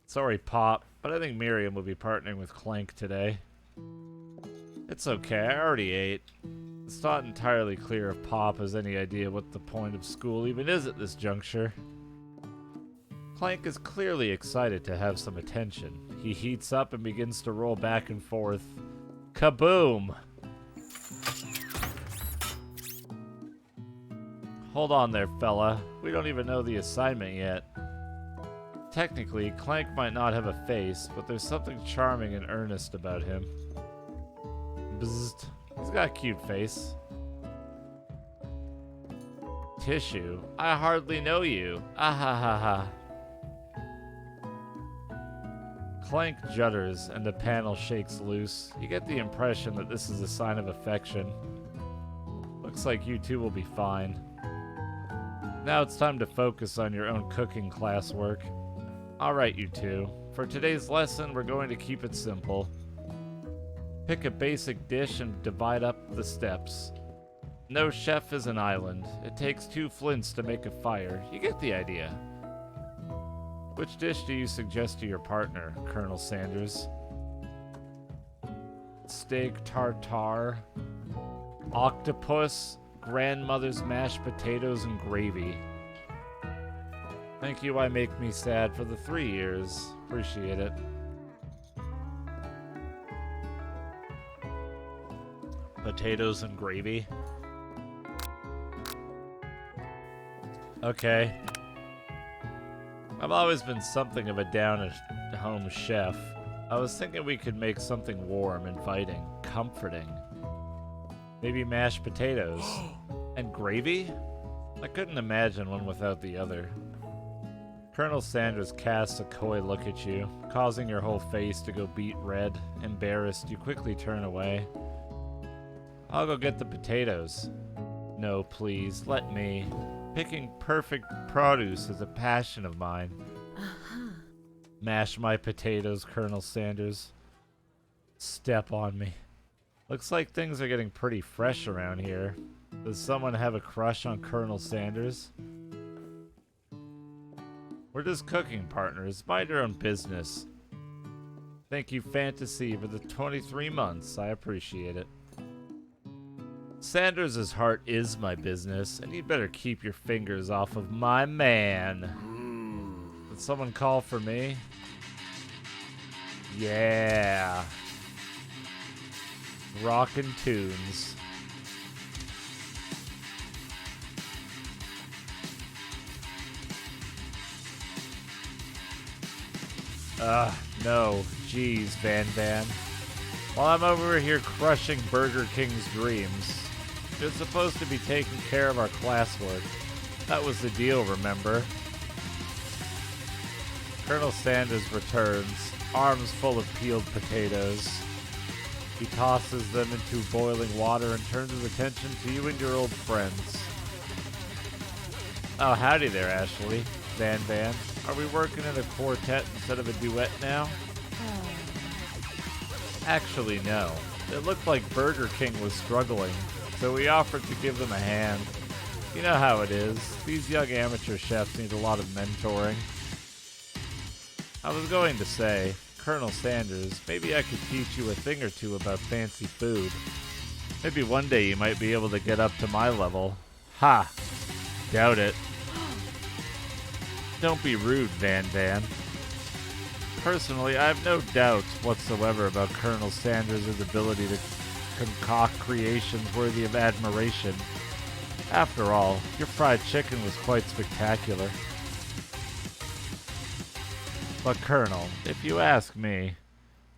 Speaker 1: Sorry, Pop, but I think Miriam will be partnering with Clank today. It's okay, I already ate. It's not entirely clear if Pop has any idea what the point of school even is at this juncture. Clank is clearly excited to have some attention. He heats up and begins to roll back and forth. Kaboom! Hold on there, fella. We don't even know the assignment yet. Technically, Clank might not have a face, but there's something charming and earnest about him. Bzzzt. He's got a cute face. Tissue. I hardly know you. Ah ha ha ha. Clank judders and the panel shakes loose. You get the impression that this is a sign of affection. Looks like you two will be fine. Now it's time to focus on your own cooking classwork. Alright, you two. For today's lesson, we're going to keep it simple. Pick a basic dish and divide up the steps. No chef is an island. It takes 2 flints to make a fire. You get the idea. Which dish do you suggest to your partner, Colonel Sanders? Steak tartare, octopus, grandmother's mashed potatoes, and gravy. Thank you, I make me sad for the 3 years. Appreciate it. Potatoes and gravy. Okay. I've always been something of a down-at-home chef. I was thinking we could make something warm, inviting, comforting. Maybe mashed potatoes. And gravy? I couldn't imagine one without the other. Colonel Sanders casts a coy look at you, causing your whole face to go beet red. Embarrassed, you quickly turn away. I'll go get the potatoes. No, please, let me. Picking perfect produce is a passion of mine. Mash my potatoes, Colonel Sanders. Step on me. Looks like things are getting pretty fresh around here. Does someone have a crush on Colonel Sanders? We're just cooking partners. Mind your own business. Thank you, Fantasy, for the 23 months. I appreciate it. Sanders' heart is my business, and you'd better keep your fingers off of my man. Did someone call for me? Yeah. Rockin' tunes. No. Jeez, Van Van. While I'm over here crushing Burger King's dreams, you're supposed to be taking care of our classwork. That was the deal, remember? Colonel Sanders returns, arms full of peeled potatoes. He tosses them into boiling water and turns his attention to you and your old friends. Oh, howdy there, Ashley. Van Van. Are we working in a quartet instead of a duet now? Actually, no. It looked like Burger King was struggling, so we offered to give them a hand. You know how it is. These young amateur chefs need a lot of mentoring. I was going to say, Colonel Sanders, maybe I could teach you a thing or two about fancy food. Maybe one day you might be able to get up to my level. Ha! Doubt it. Don't be rude, Van Van. Personally, I have no doubts whatsoever about Colonel Sanders' ability to concoct creations worthy of admiration. After all, your fried chicken was quite spectacular. But Colonel, if you ask me,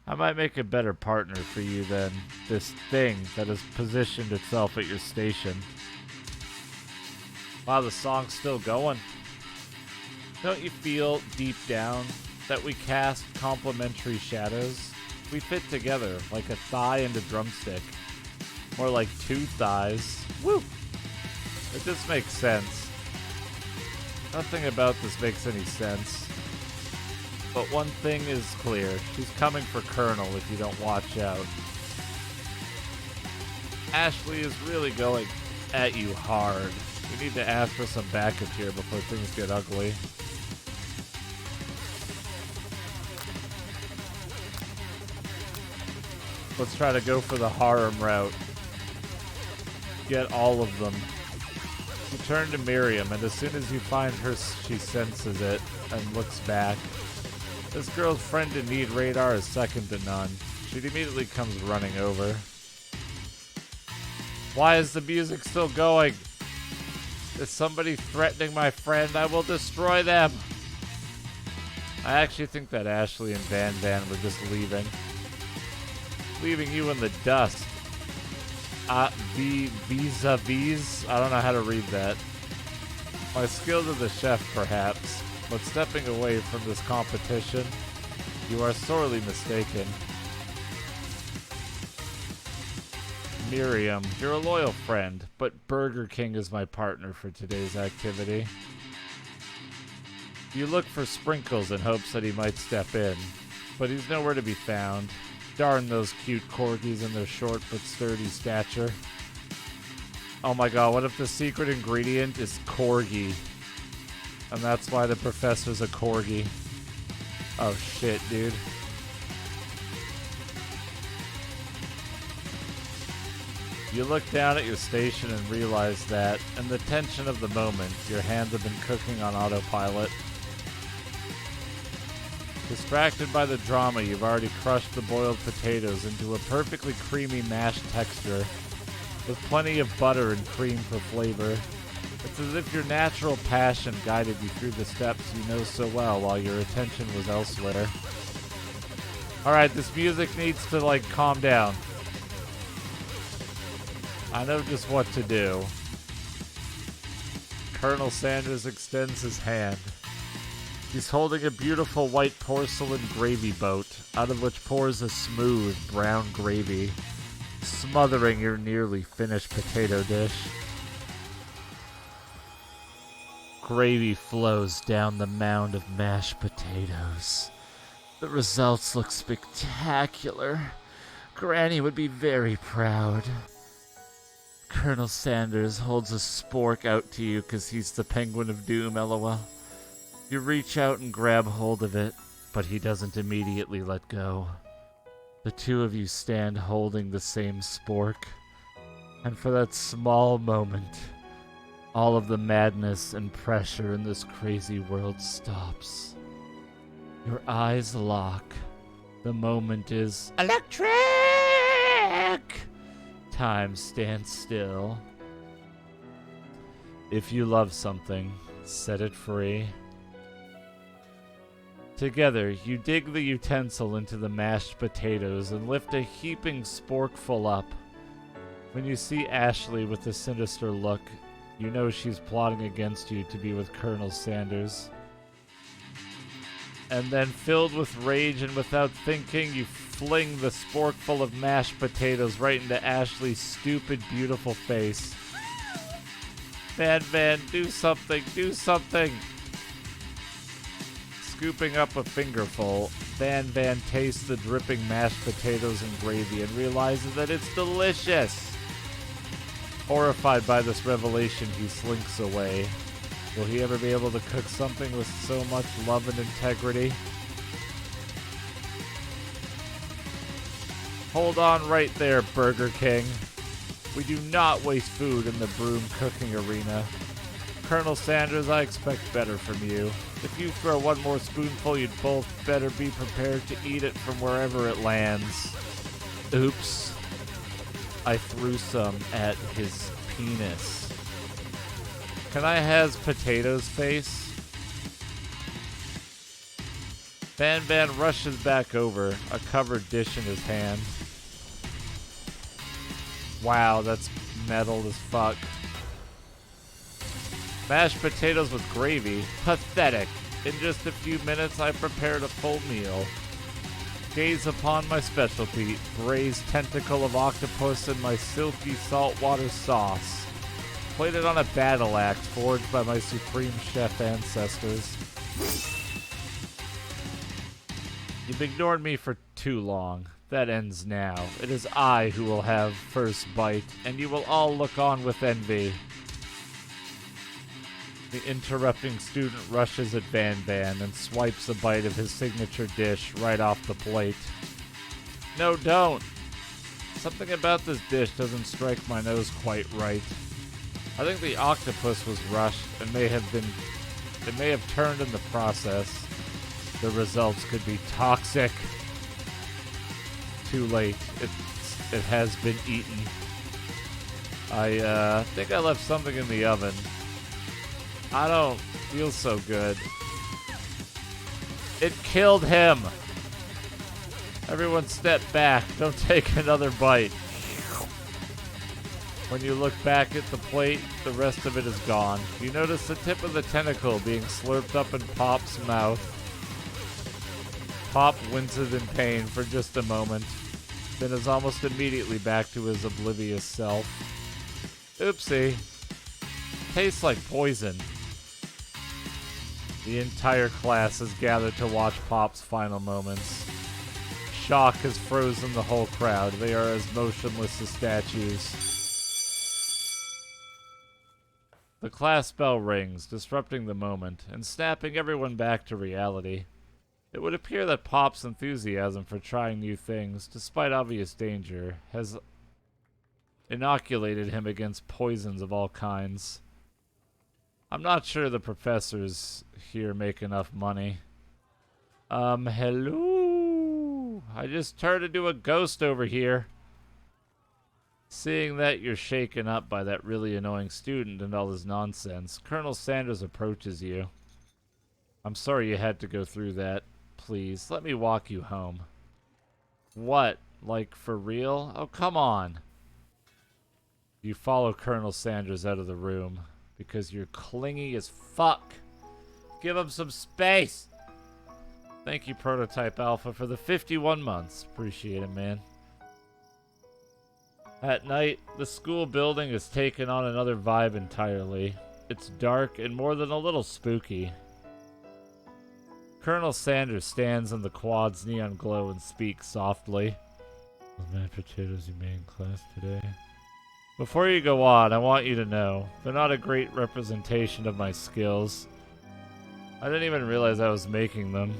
Speaker 1: I might make a better partner for you than this thing that has positioned itself at your station. Wow, the song's still going. Don't you feel, deep down, that we cast complementary shadows? We fit together like a thigh and a drumstick. More like 2 thighs. Woo! It just makes sense. Nothing about this makes any sense. But one thing is clear. She's coming for Colonel if you don't watch out. Ashley is really going at you hard. We need to ask for some backup here before things get ugly. Let's try to go for the harem route. Get all of them. You turn to Miriam, and as soon as you find her, she senses it and looks back. This girl's friend in need radar is second to none. She immediately comes running over. Why is the music still going? Is somebody threatening my friend? I will destroy them! I actually think that Ashley and Van Van were just leaving. Leaving you in the dust. Vis-a-vis? I don't know how to read that. My skills as a chef, perhaps, but stepping away from this competition, you are sorely mistaken. Miriam, you're a loyal friend, but Burger King is my partner for today's activity. You look for Sprinkles in hopes that he might step in, but he's nowhere to be found. Darn those cute corgis and their short but sturdy stature. Oh my god, what if the secret ingredient is corgi? And that's why the professor's a corgi. Oh shit, dude. You look down at your station and realize that, in the tension of the moment, your hands have been cooking on autopilot. Distracted by the drama, you've already crushed the boiled potatoes into a perfectly creamy mashed texture, with plenty of butter and cream for flavor. It's as if your natural passion guided you through the steps you know so well while your attention was elsewhere. Alright, this music needs to, like, calm down. I know just what to do. Colonel Sanders extends his hand. He's holding a beautiful white porcelain gravy boat, out of which pours a smooth brown gravy, smothering your nearly finished potato dish. Gravy flows down the mound of mashed potatoes. The results look spectacular. Granny would be very proud. Colonel Sanders holds a spork out to you because he's the Penguin of Doom, lol. You reach out and grab hold of it, but he doesn't immediately let go. The two of you stand holding the same spork, and for that small moment, all of the madness and pressure in this crazy world stops. Your eyes lock. The moment is electric! Time stands still. If you love something, set it free. Together, you dig the utensil into the mashed potatoes and lift a heaping sporkful up. When you see Ashley with a sinister look, you know she's plotting against you to be with Colonel Sanders. And then, filled with rage and without thinking, you fling the sporkful of mashed potatoes right into Ashley's stupid, beautiful face. Van, do something, do something! Scooping up a fingerful, Van tastes the dripping mashed potatoes and gravy and realizes that it's delicious. Horrified by this revelation, he slinks away. Will he ever be able to cook something with so much love and integrity? Hold on right there, Burger King. We do not waste food in the broom cooking arena. Colonel Sanders, I expect better from you. If you throw one more spoonful, you'd both better be prepared to eat it from wherever it lands. Oops. I threw some at his penis. Can I has potatoes face? Van rushes back over, a covered dish in his hand. Wow, that's metal as fuck. Mashed potatoes with gravy? Pathetic. In just a few minutes, I prepared a full meal. Gaze upon my specialty, braised tentacle of octopus in my silky saltwater sauce. Plated on a battle axe forged by my supreme chef ancestors. You've ignored me for too long. That ends now. It is I who will have first bite, and you will all look on with envy. The interrupting student rushes at Van and swipes a bite of his signature dish right off the plate. No, don't! Something about this dish doesn't strike my nose quite right. I think the octopus was rushed and it may have turned in the process. The results could be toxic. Too late. It has been eaten. I think I left something in the oven. I don't feel so good. It killed him! Everyone step back. Don't take another bite. When you look back at the plate, the rest of it is gone. You notice the tip of the tentacle being slurped up in Pop's mouth. Pop winces in pain for just a moment, then is almost immediately back to his oblivious self. Oopsie. Tastes like poison. The entire class is gathered to watch Pop's final moments. Shock has frozen the whole crowd. They are as motionless as statues. The class bell rings, disrupting the moment, and snapping everyone back to reality. It would appear that Pop's enthusiasm for trying new things, despite obvious danger, has inoculated him against poisons of all kinds. I'm not sure the professors here make enough money. Hello? I just turned into a ghost over here. Seeing that you're shaken up by that really annoying student and all his nonsense, Colonel Sanders approaches you. I'm sorry you had to go through that. Please, let me walk you home. What? Like, for real? Oh, come on. You follow Colonel Sanders out of the room because you're clingy as fuck. Give him some space. Thank you, Prototype Alpha, for the 51 months. Appreciate it, man. At night, the school building has taken on another vibe entirely. It's dark and more than a little spooky. Colonel Sanders stands in the quad's neon glow and speaks softly. Those mashed potatoes you made in class today. Before you go on, I want you to know, they're not a great representation of my skills. I didn't even realize I was making them.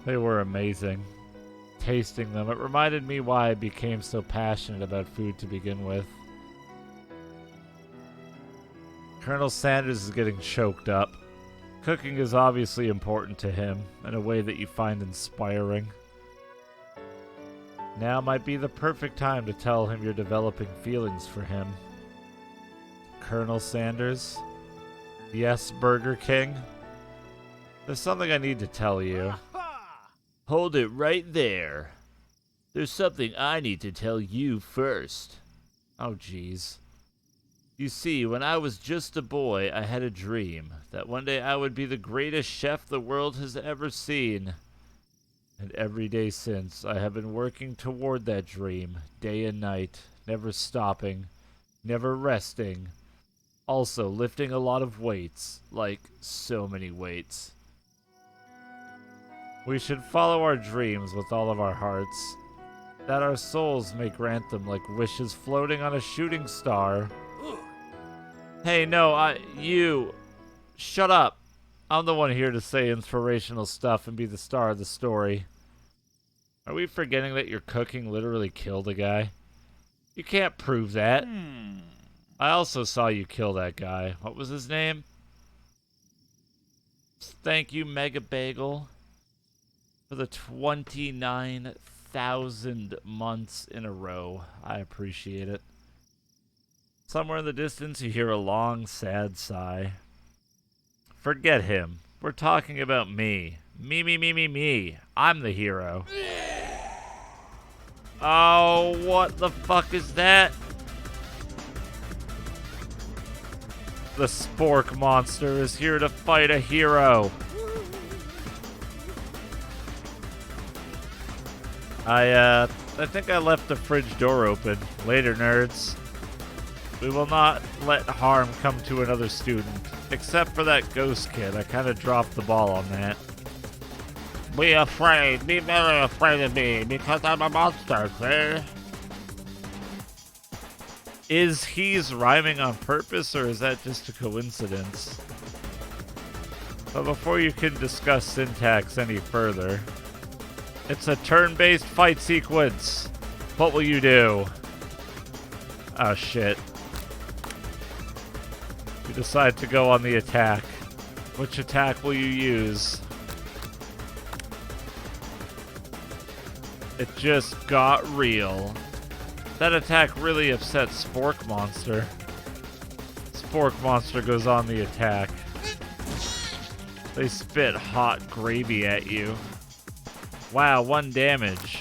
Speaker 1: They were amazing. Tasting them, it reminded me why I became so passionate about food to begin with. Colonel Sanders is getting choked up. Cooking is obviously important to him, in a way that you find inspiring. Now might be the perfect time to tell him you're developing feelings for him. Colonel Sanders? Yes, Burger King? There's something I need to tell you. Hold it right there. There's something I need to tell you first. Oh, jeez. You see, when I was just a boy, I had a dream that one day I would be the greatest chef the world has ever seen. And every day since, I have been working toward that dream, day and night, never stopping, never resting. Also, lifting a lot of weights, like so many weights. We should follow our dreams with all of our hearts, that our souls may grant them like wishes floating on a shooting star. Hey, no, you, shut up. I'm the one here to say inspirational stuff and be the star of the story. Are we forgetting that your cooking literally killed a guy? You can't prove that. I also saw you kill that guy. What was his name? Thank you, Mega Bagel, for the 29,000 months in a row. I appreciate it. Somewhere in the distance, you hear a long, sad sigh. Forget him. We're talking about me. Me. I'm the hero. Oh, what the fuck is that? The Spork monster is here to fight a hero. I think I left the fridge door open. Later, nerds. We will not let harm come to another student. Except for that ghost kid. I kind of dropped the ball on that. Be afraid. Be very afraid of me, because I'm a monster, see? Is he's rhyming on purpose, or is that just a coincidence? But before you can discuss syntax any further, it's a turn-based fight sequence. What will you do? Oh, shit. You decide to go on the attack. Which attack will you use? It just got real. That attack really upset Spork Monster. Spork Monster goes on the attack. They spit hot gravy at you. Wow, 1 damage.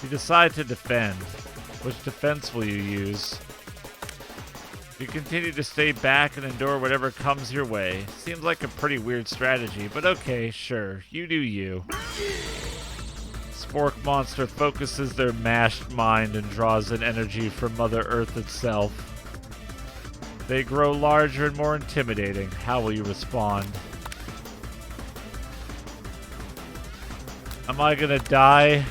Speaker 1: You decide to defend. Which defense will you use? You continue to stay back and endure whatever comes your way. Seems like a pretty weird strategy, but okay, sure. You do you. Spork Monster focuses their mashed mind and draws in energy from Mother Earth itself. They grow larger and more intimidating. How will you respond? Am I gonna die?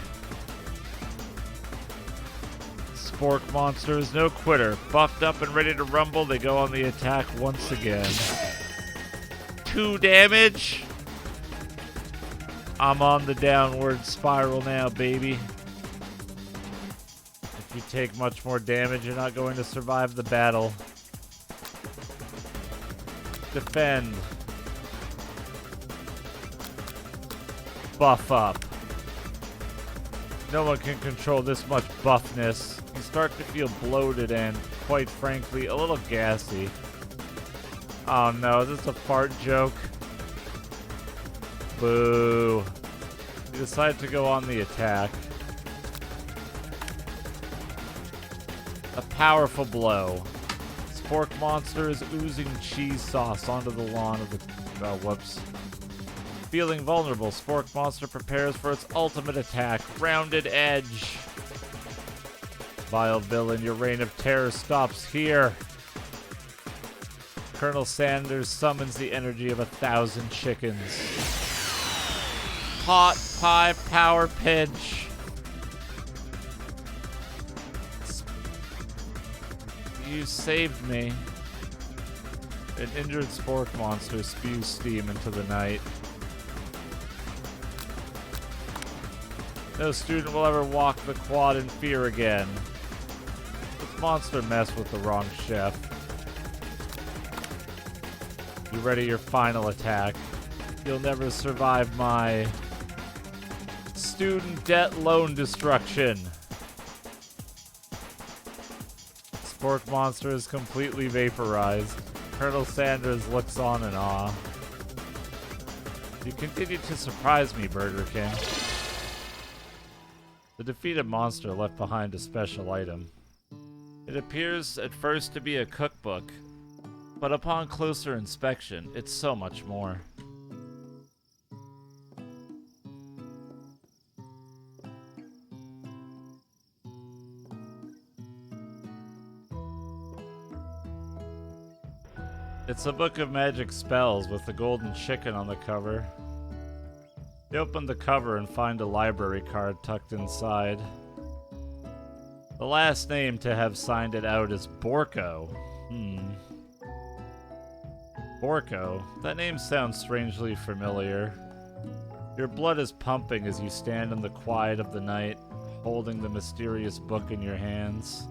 Speaker 1: Spork monster is no quitter. Buffed up and ready to rumble, they go on the attack once again. 2 damage. I'm on the downward spiral now, baby. If you take much more damage, you're not going to survive the battle. Defend. Buff up. No one can control this much buffness. You start to feel bloated and, quite frankly, a little gassy. Oh no, is this a fart joke? Boo. You decide to go on the attack. A powerful blow. Spork monster is oozing cheese sauce onto the lawn of the... Oh, whoops. Feeling vulnerable, Spork monster prepares for its ultimate attack. Rounded edge. Vile villain, your reign of terror stops here. Colonel Sanders summons the energy of 1,000 chickens. Hot pie power pinch. You saved me. An injured Spork monster spews steam into the night. No student will ever walk the quad in fear again. This monster messed with the wrong chef. You ready your final attack? You'll never survive my student debt loan destruction. Spork monster is completely vaporized. Colonel Sanders looks on in awe. You continue to surprise me, Burger King. The defeated monster left behind a special item. It appears at first to be a cookbook, but upon closer inspection, it's so much more. It's a book of magic spells with the golden chicken on the cover. You open the cover and find a library card tucked inside. The last name to have signed it out is Borko. Borko? That name sounds strangely familiar. Your blood is pumping as you stand in the quiet of the night, holding the mysterious book in your hands.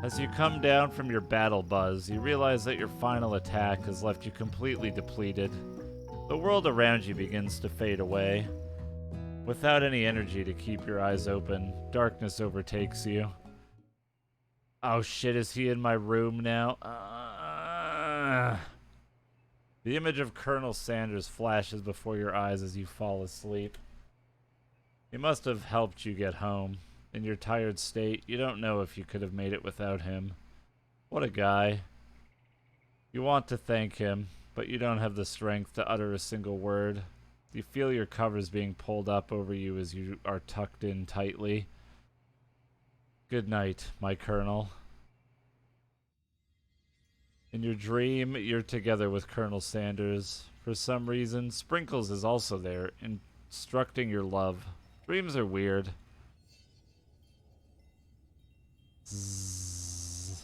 Speaker 1: As you come down from your battle buzz, you realize that your final attack has left you completely depleted. The world around you begins to fade away. Without any energy to keep your eyes open, darkness overtakes you. Oh shit, is he in my room now? The image of Colonel Sanders flashes before your eyes as you fall asleep. He must have helped you get home. In your tired state, you don't know if you could have made it without him. What a guy. You want to thank him, but you don't have the strength to utter a single word. You feel your covers being pulled up over you as you are tucked in tightly. Good night, my Colonel. In your dream, you're together with Colonel Sanders. For some reason, Sprinkles is also there, instructing your love. Dreams are weird. Zzz.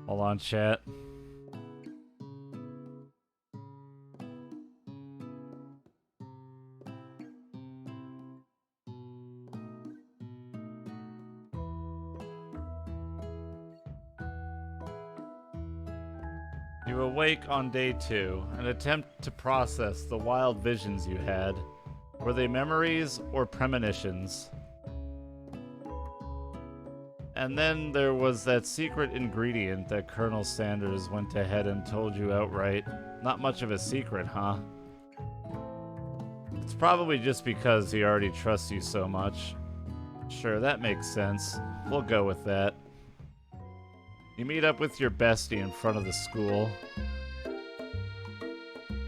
Speaker 1: Hold on, chat. You awake on day 2 and attempt to process the wild visions you had. Were they memories or premonitions? And then there was that secret ingredient that Colonel Sanders went ahead and told you outright. Not much of a secret, huh? It's probably just because he already trusts you so much. Sure, that makes sense. We'll go with that. You meet up with your bestie in front of the school.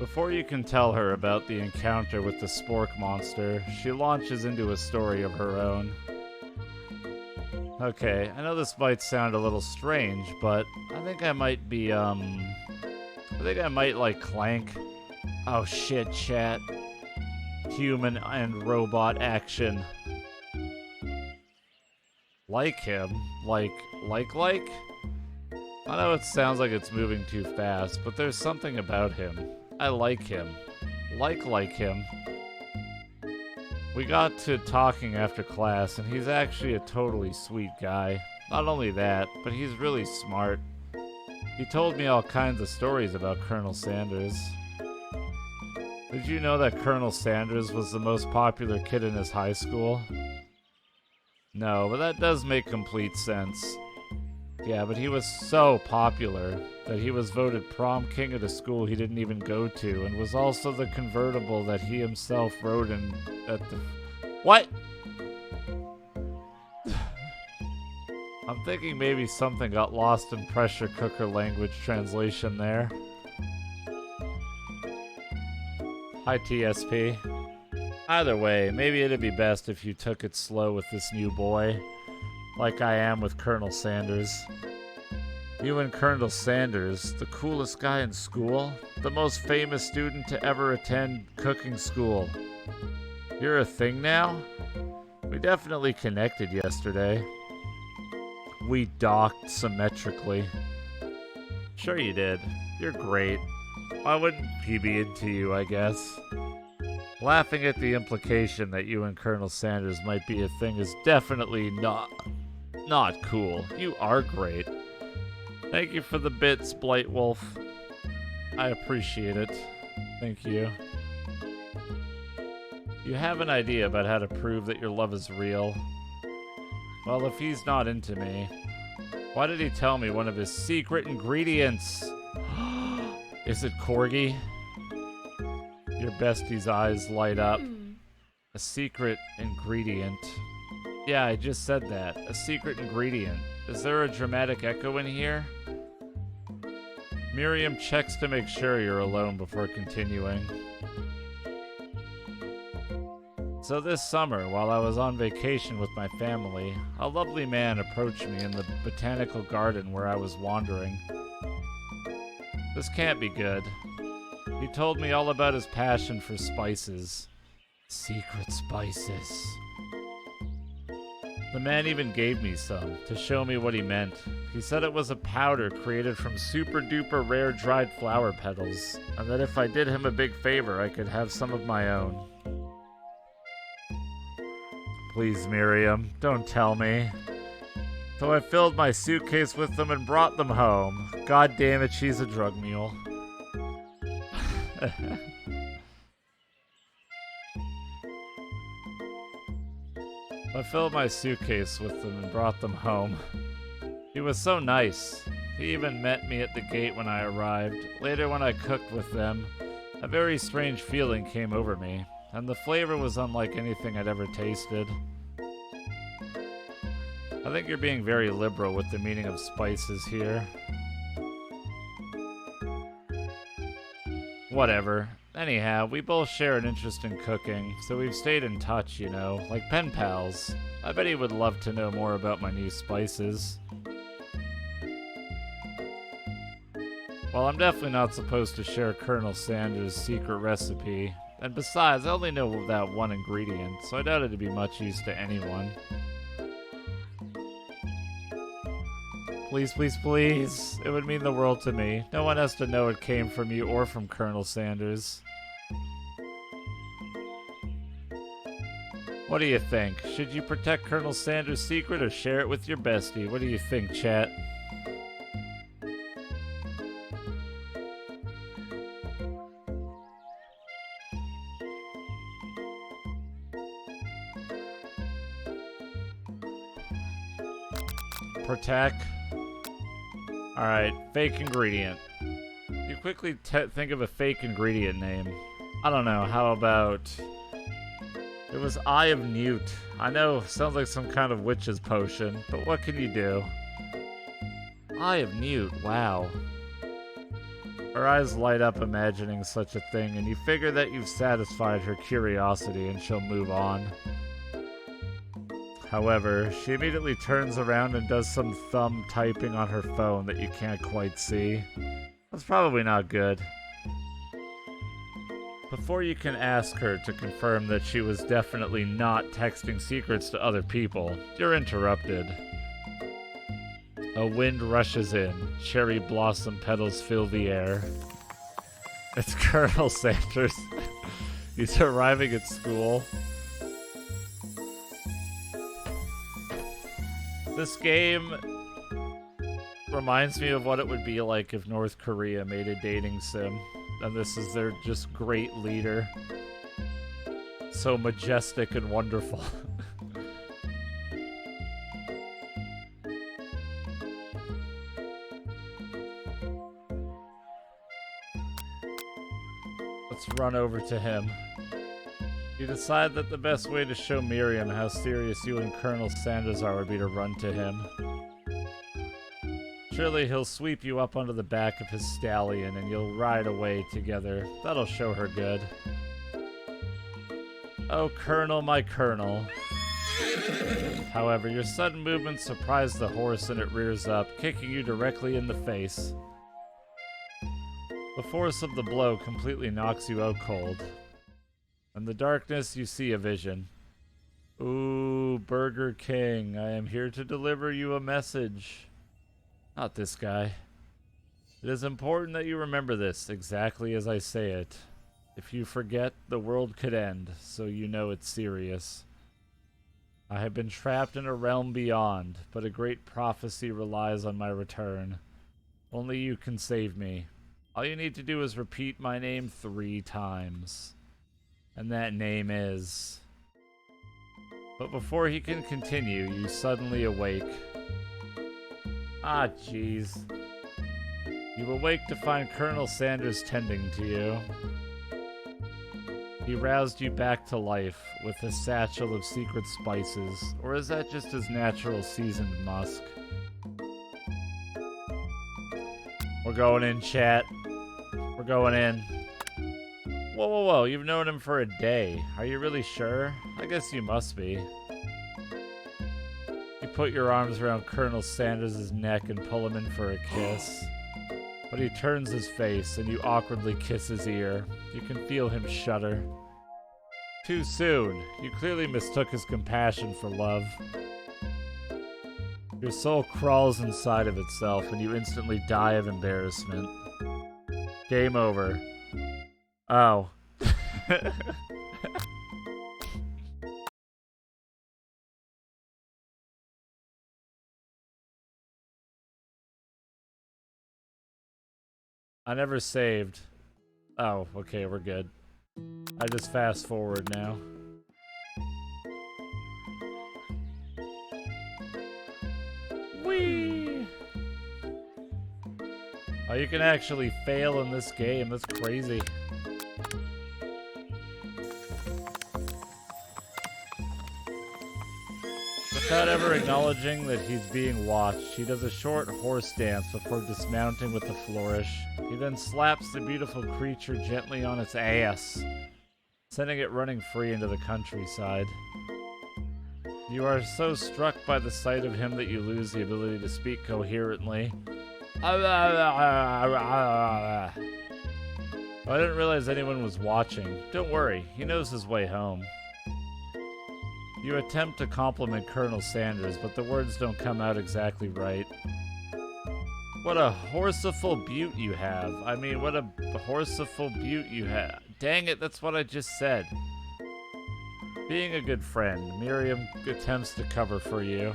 Speaker 1: Before you can tell her about the encounter with the spork monster, she launches into a story of her own. Okay, I know this might sound a little strange, but I think I might be, I think I might like Clank. Oh shit, chat. Human and robot action. Like him? Like? I know it sounds like it's moving too fast, but there's something about him. I like him. Like him. We got to talking after class, and he's actually a totally sweet guy. Not only that, but he's really smart. He told me all kinds of stories about Colonel Sanders. Did you know that Colonel Sanders was the most popular kid in his high school? No, but that does make complete sense. Yeah, but he was so popular that he was voted prom king at a school he didn't even go to, and was also the convertible that he himself rode in at the... What? I'm thinking maybe something got lost in pressure cooker language translation there. Hi, TSP. Either way, maybe it'd be best if you took it slow with this new boy. Like I am with Colonel Sanders. You and Colonel Sanders, the coolest guy in school, the most famous student to ever attend cooking school. You're a thing now? We definitely connected yesterday. We docked symmetrically. Sure you did. You're great. Why wouldn't he be into you, I guess? Laughing at the implication that you and Colonel Sanders might be a thing is definitely not cool. You are great. Thank you for the bits, Blight Wolf. I appreciate it. Thank you. You have an idea about how to prove that your love is real? Well, if he's not into me, why did he tell me one of his secret ingredients? Is it Corgi? Your bestie's eyes light up. A secret ingredient. Yeah, I just said that. A secret ingredient. Is there a dramatic echo in here? Miriam checks to make sure you're alone before continuing. So this summer, while I was on vacation with my family, a lovely man approached me in the botanical garden where I was wandering. This can't be good. He told me all about his passion for spices. Secret spices. The man even gave me some, to show me what he meant. He said it was a powder created from super duper rare dried flower petals, and that if I did him a big favor, I could have some of my own. Please, Miriam, don't tell me. So I filled my suitcase with them and brought them home. God damn it, she's a drug mule. I filled my suitcase with them and brought them home. He was so nice. He even met me at the gate when I arrived. Later when I cooked with them, a very strange feeling came over me, and the flavor was unlike anything I'd ever tasted. I think you're being very liberal with the meaning of spices here. Whatever. Anyhow, we both share an interest in cooking, so we've stayed in touch, you know, like pen pals. I bet he would love to know more about my new spices. Well, I'm definitely not supposed to share Colonel Sanders' secret recipe, and besides, I only know that one ingredient, so I doubt it'd be much use to anyone. Please, please, please. It would mean the world to me. No one has to know it came from you or from Colonel Sanders. What do you think? Should you protect Colonel Sanders' secret or share it with your bestie? What do you think, chat? Protect. Alright, fake ingredient. You quickly think of a fake ingredient name. I don't know, how about... It was Eye of Newt. I know, sounds like some kind of witch's potion, but what can you do? Eye of Newt, wow. Her eyes light up imagining such a thing, and you figure that you've satisfied her curiosity and she'll move on. However, she immediately turns around and does some thumb typing on her phone that you can't quite see. That's probably not good. Before you can ask her to confirm that she was definitely not texting secrets to other people, you're interrupted. A wind rushes in. Cherry blossom petals fill the air. It's Colonel Sanders. He's arriving at school. This game reminds me of what it would be like if North Korea made a dating sim. And this is their just great leader. So majestic and wonderful. Let's run over to him. You decide that the best way to show Miriam how serious you and Colonel Sanders are would be to run to him. Surely he'll sweep you up onto the back of his stallion and you'll ride away together. That'll show her good. Oh, Colonel, my Colonel. However, your sudden movement surprise the horse and it rears up, kicking you directly in the face. The force of the blow completely knocks you out cold. In the darkness, you see a vision. Ooh, Burger King, I am here to deliver you a message. Not this guy. It is important that you remember this, exactly as I say it. If you forget, the world could end, so you know it's serious. I have been trapped in a realm beyond, but a great prophecy relies on my return. Only you can save me. All you need to do is repeat my name 3 times. And that name is... But before he can continue, you suddenly awake. Ah, jeez. You awake to find Colonel Sanders tending to you. He roused you back to life with a satchel of secret spices, or is that just his natural seasoned musk? We're going in, chat. We're going in. Whoa, whoa, whoa, you've known him for a day. Are you really sure? I guess you must be. You put your arms around Colonel Sanders' neck and pull him in for a kiss. But he turns his face and you awkwardly kiss his ear. You can feel him shudder. Too soon. You clearly mistook his compassion for love. Your soul crawls inside of itself and you instantly die of embarrassment. Game over. Oh. I never saved. Oh, okay, we're good. I just fast forward now. Whee! Oh, you can actually fail in this game. That's crazy. Without ever acknowledging that he's being watched, he does a short horse dance before dismounting with a flourish. He then slaps the beautiful creature gently on its ass, sending it running free into the countryside. You are so struck by the sight of him that you lose the ability to speak coherently. I didn't realize anyone was watching. Don't worry, he knows his way home. You attempt to compliment Colonel Sanders, but the words don't come out exactly right. What a horseful beaut you have. I mean, what a horseful beaut you have. Dang it, that's what I just said. Being a good friend, Miriam attempts to cover for you.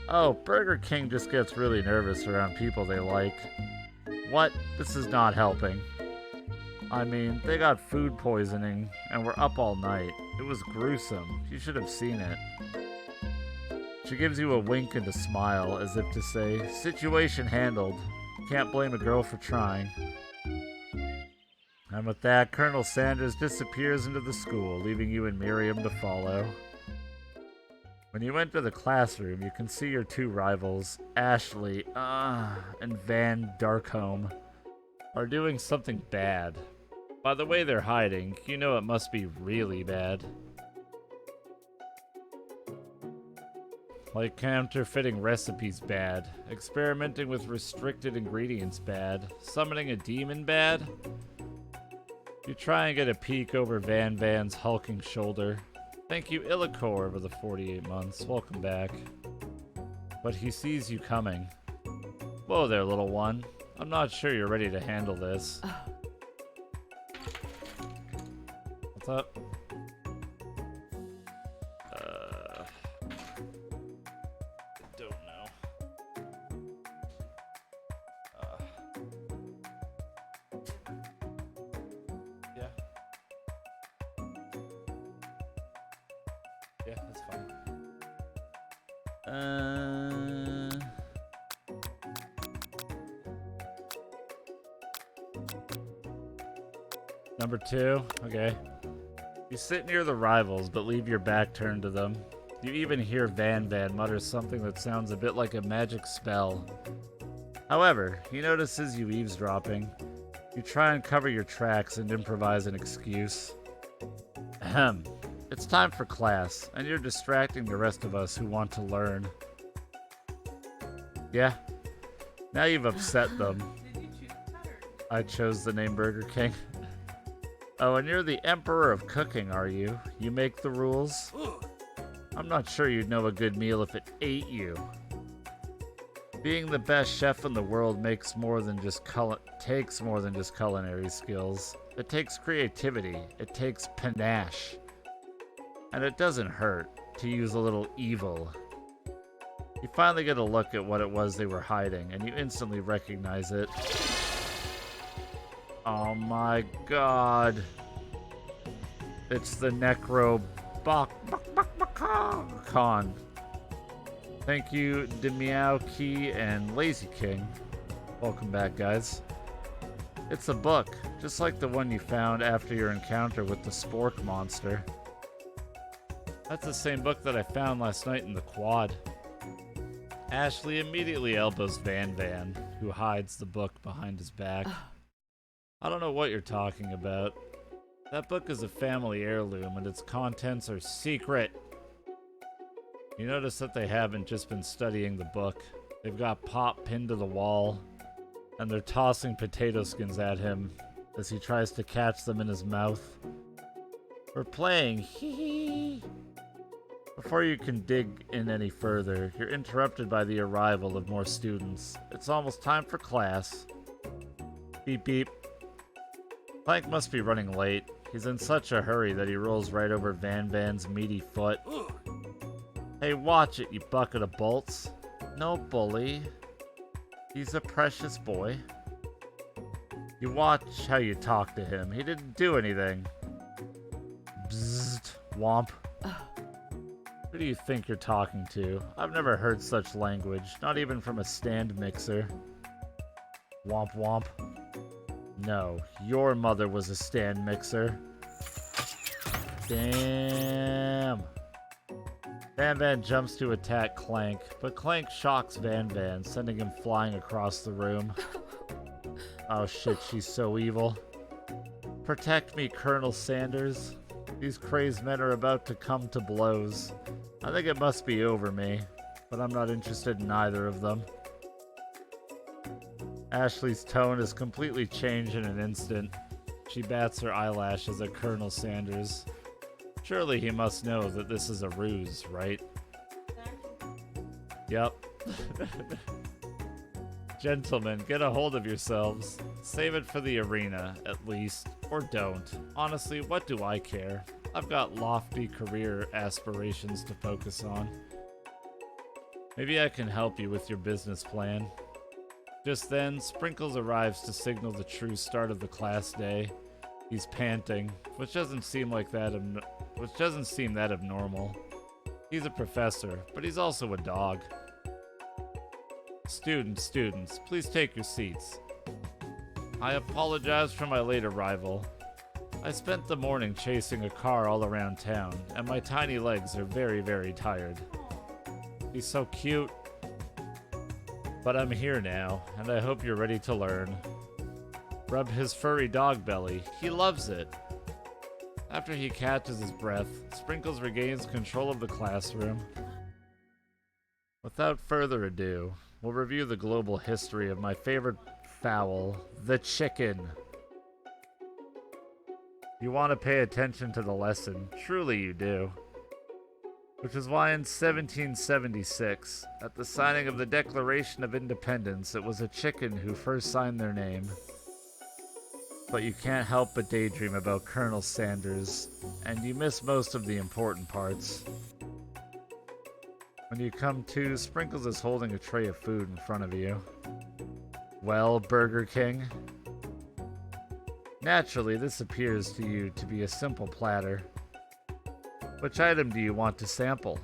Speaker 1: Oh, Burger King just gets really nervous around people they like. What? This is not helping. I mean, they got food poisoning, and were up all night. It was gruesome. You should have seen it. She gives you a wink and a smile, as if to say, situation handled. Can't blame a girl for trying. And with that, Colonel Sanders disappears into the school, leaving you and Miriam to follow. When you enter the classroom, you can see your 2 rivals, Ashley, and Van Darkholme. are doing something bad. By the way they're hiding, you know it must be really bad. Like counterfeiting recipes bad, experimenting with restricted ingredients bad, summoning a demon bad. You try and get a peek over Van Van's hulking shoulder. Thank you, Illicore, over the 48 months. Welcome back. But he sees you coming. Whoa there, little one. I'm not sure you're ready to handle this. What's up? Don't know. Yeah. Yeah, that's fine. Number 2, okay. You sit near the rivals, but leave your back turned to them. You even hear Van Van mutter something that sounds a bit like a magic spell. However, he notices you eavesdropping. You try and cover your tracks and improvise an excuse. Ahem. It's time for class, and you're distracting the rest of us who want to learn. Yeah? Now you've upset them.
Speaker 2: Did you choose pattern?
Speaker 1: I chose the name Burger King. Oh, and you're the emperor of cooking, are you? You make the rules? I'm not sure you'd know a good meal if it ate you. Being the best chef in the world takes more than just culinary skills. It takes creativity. It takes panache. And it doesn't hurt to use a little evil. You finally get a look at what it was they were hiding, and you instantly recognize it. Oh my god. It's the Necro Con. Thank you, Demiao and Lazy King. Welcome back, guys. It's a book, just like the one you found after your encounter with the Spork monster. That's the same book that I found last night in the quad. Ashley immediately elbows Van Van, who hides the book behind his back. I don't know what you're talking about. That book is a family heirloom and its contents are secret. You notice that they haven't just been studying the book. They've got Pop pinned to the wall, and they're tossing potato skins at him as he tries to catch them in his mouth. We're playing, hee. Before you can dig in any further, you're interrupted by the arrival of more students. It's almost time for class. Beep beep. Clank must be running late. He's in such a hurry that he rolls right over Van Van's meaty foot. Hey, watch it, you bucket of bolts. No bully. He's a precious boy. You watch how you talk to him. He didn't do anything. Bzzzt, womp. Who do you think you're talking to? I've never heard such language, not even from a stand mixer. Womp womp. No, your mother was a stand mixer. Damn. Van Van jumps to attack Clank, but Clank shocks Van Van, sending him flying across the room. Oh shit, she's so evil. Protect me, Colonel Sanders. These crazed men are about to come to blows. I think it must be over me, but I'm not interested in either of them. Ashley's tone has completely changed in an instant. She bats her eyelashes at Colonel Sanders. Surely he must know that this is a ruse, right? Yep. Gentlemen, get a hold of yourselves. Save it for the arena, at least. Or don't. Honestly, what do I care? I've got lofty career aspirations to focus on. Maybe I can help you with your business plan. Just then, Sprinkles arrives to signal the true start of the class day. He's panting, which doesn't seem that abnormal. He's a professor, but he's also a dog. Students, please take your seats. I apologize for my late arrival. I spent the morning chasing a car all around town, and my tiny legs are very, very tired. He's so cute. But I'm here now, and I hope you're ready to learn. Rub his furry dog belly. He loves it. After he catches his breath, Sprinkles regains control of the classroom. Without further ado, we'll review the global history of my favorite fowl, the chicken. You want to pay attention to the lesson, truly you do. Which is why in 1776, at the signing of the Declaration of Independence, it was a chicken who first signed their name. But you can't help but daydream about Colonel Sanders, and you miss most of the important parts. When you come to, Sprinkles is holding a tray of food in front of you. Well, Burger King? Naturally, this appears to you to be a simple platter. Which item do you want to sample?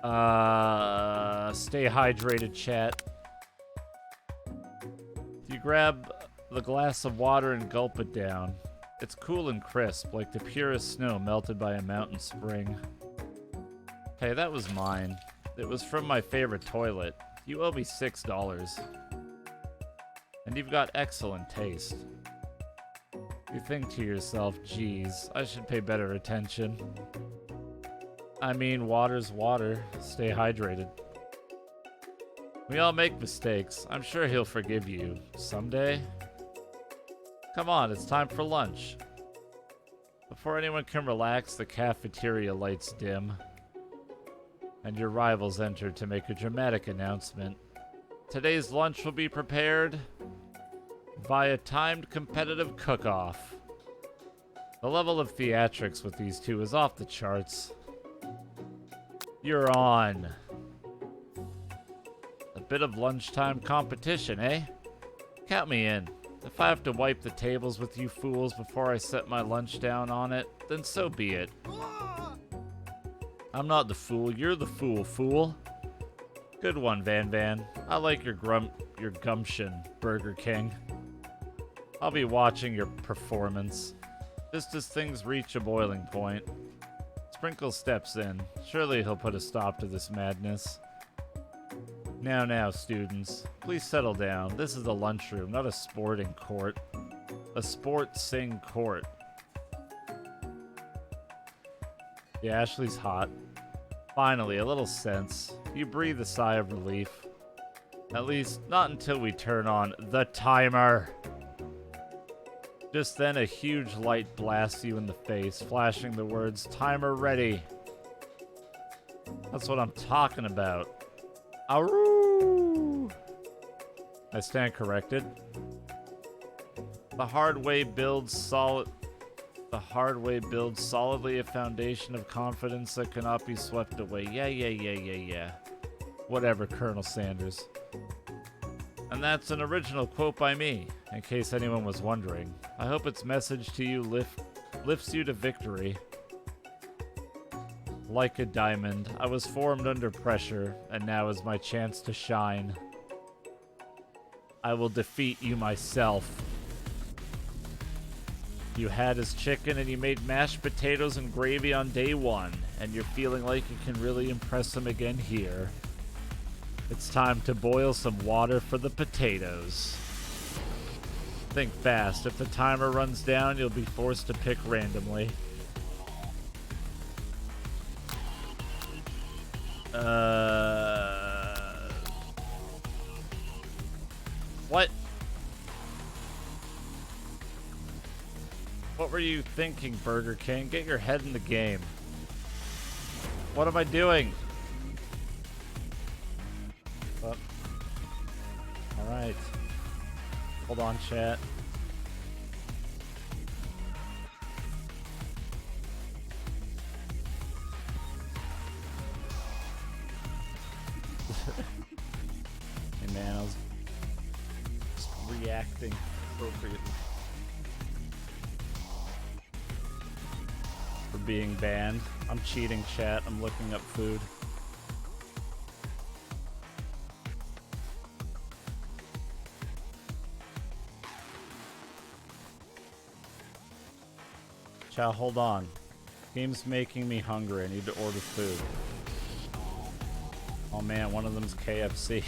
Speaker 1: Stay hydrated, chat. You grab the glass of water and gulp it down. It's cool and crisp, like the purest snow melted by a mountain spring. Hey, that was mine. It was from my favorite toilet. You owe me $6. And you've got excellent taste. You think to yourself, geez, I should pay better attention. I mean, water's water. Stay hydrated. We all make mistakes. I'm sure he'll forgive you. Someday? Come on, it's time for lunch. Before anyone can relax, the cafeteria lights dim. And your rivals enter to make a dramatic announcement. Today's lunch will be prepared via timed competitive cook-off. The level of theatrics with these two is off the charts. You're on. A bit of lunchtime competition, eh? Count me in. If I have to wipe the tables with you fools before I set my lunch down on it, then so be it. I'm not the fool, you're the fool. Good one, Van Van. I like your gumption, Burger King. I'll be watching your performance. Just as things reach a boiling point, Sprinkles steps in. Surely he'll put a stop to this madness. Now, students, please settle down. This is a lunchroom, not a sporting court. A sport-sing court. Yeah, Ashley's hot. Finally, a little sense. You breathe a sigh of relief. At least, not until we turn on the timer. Just then, a huge light blasts you in the face, flashing the words, "Timer ready." That's what I'm talking about. Aroo! I stand corrected. The hard way builds solidly a foundation of confidence that cannot be swept away. Yeah. Whatever, Colonel Sanders. And that's an original quote by me, in case anyone was wondering. I hope its message to you lifts you to victory. Like a diamond, I was formed under pressure, and now is my chance to shine. I will defeat you myself. You had his chicken and you made mashed potatoes and gravy on day one, and you're feeling like you can really impress him again here. It's time to boil some water for the potatoes. Think fast. If the timer runs down, you'll be forced to pick randomly. What? What were you thinking, Burger King? Get your head in the game. What am I doing? Oh. Alright. Hold on, chat. Hey man, I was just reacting appropriately. For being banned. I'm cheating, chat. I'm looking up food. Chow, hold on. Game's making me hungry. I need to order food. Oh man, one of them's KFC.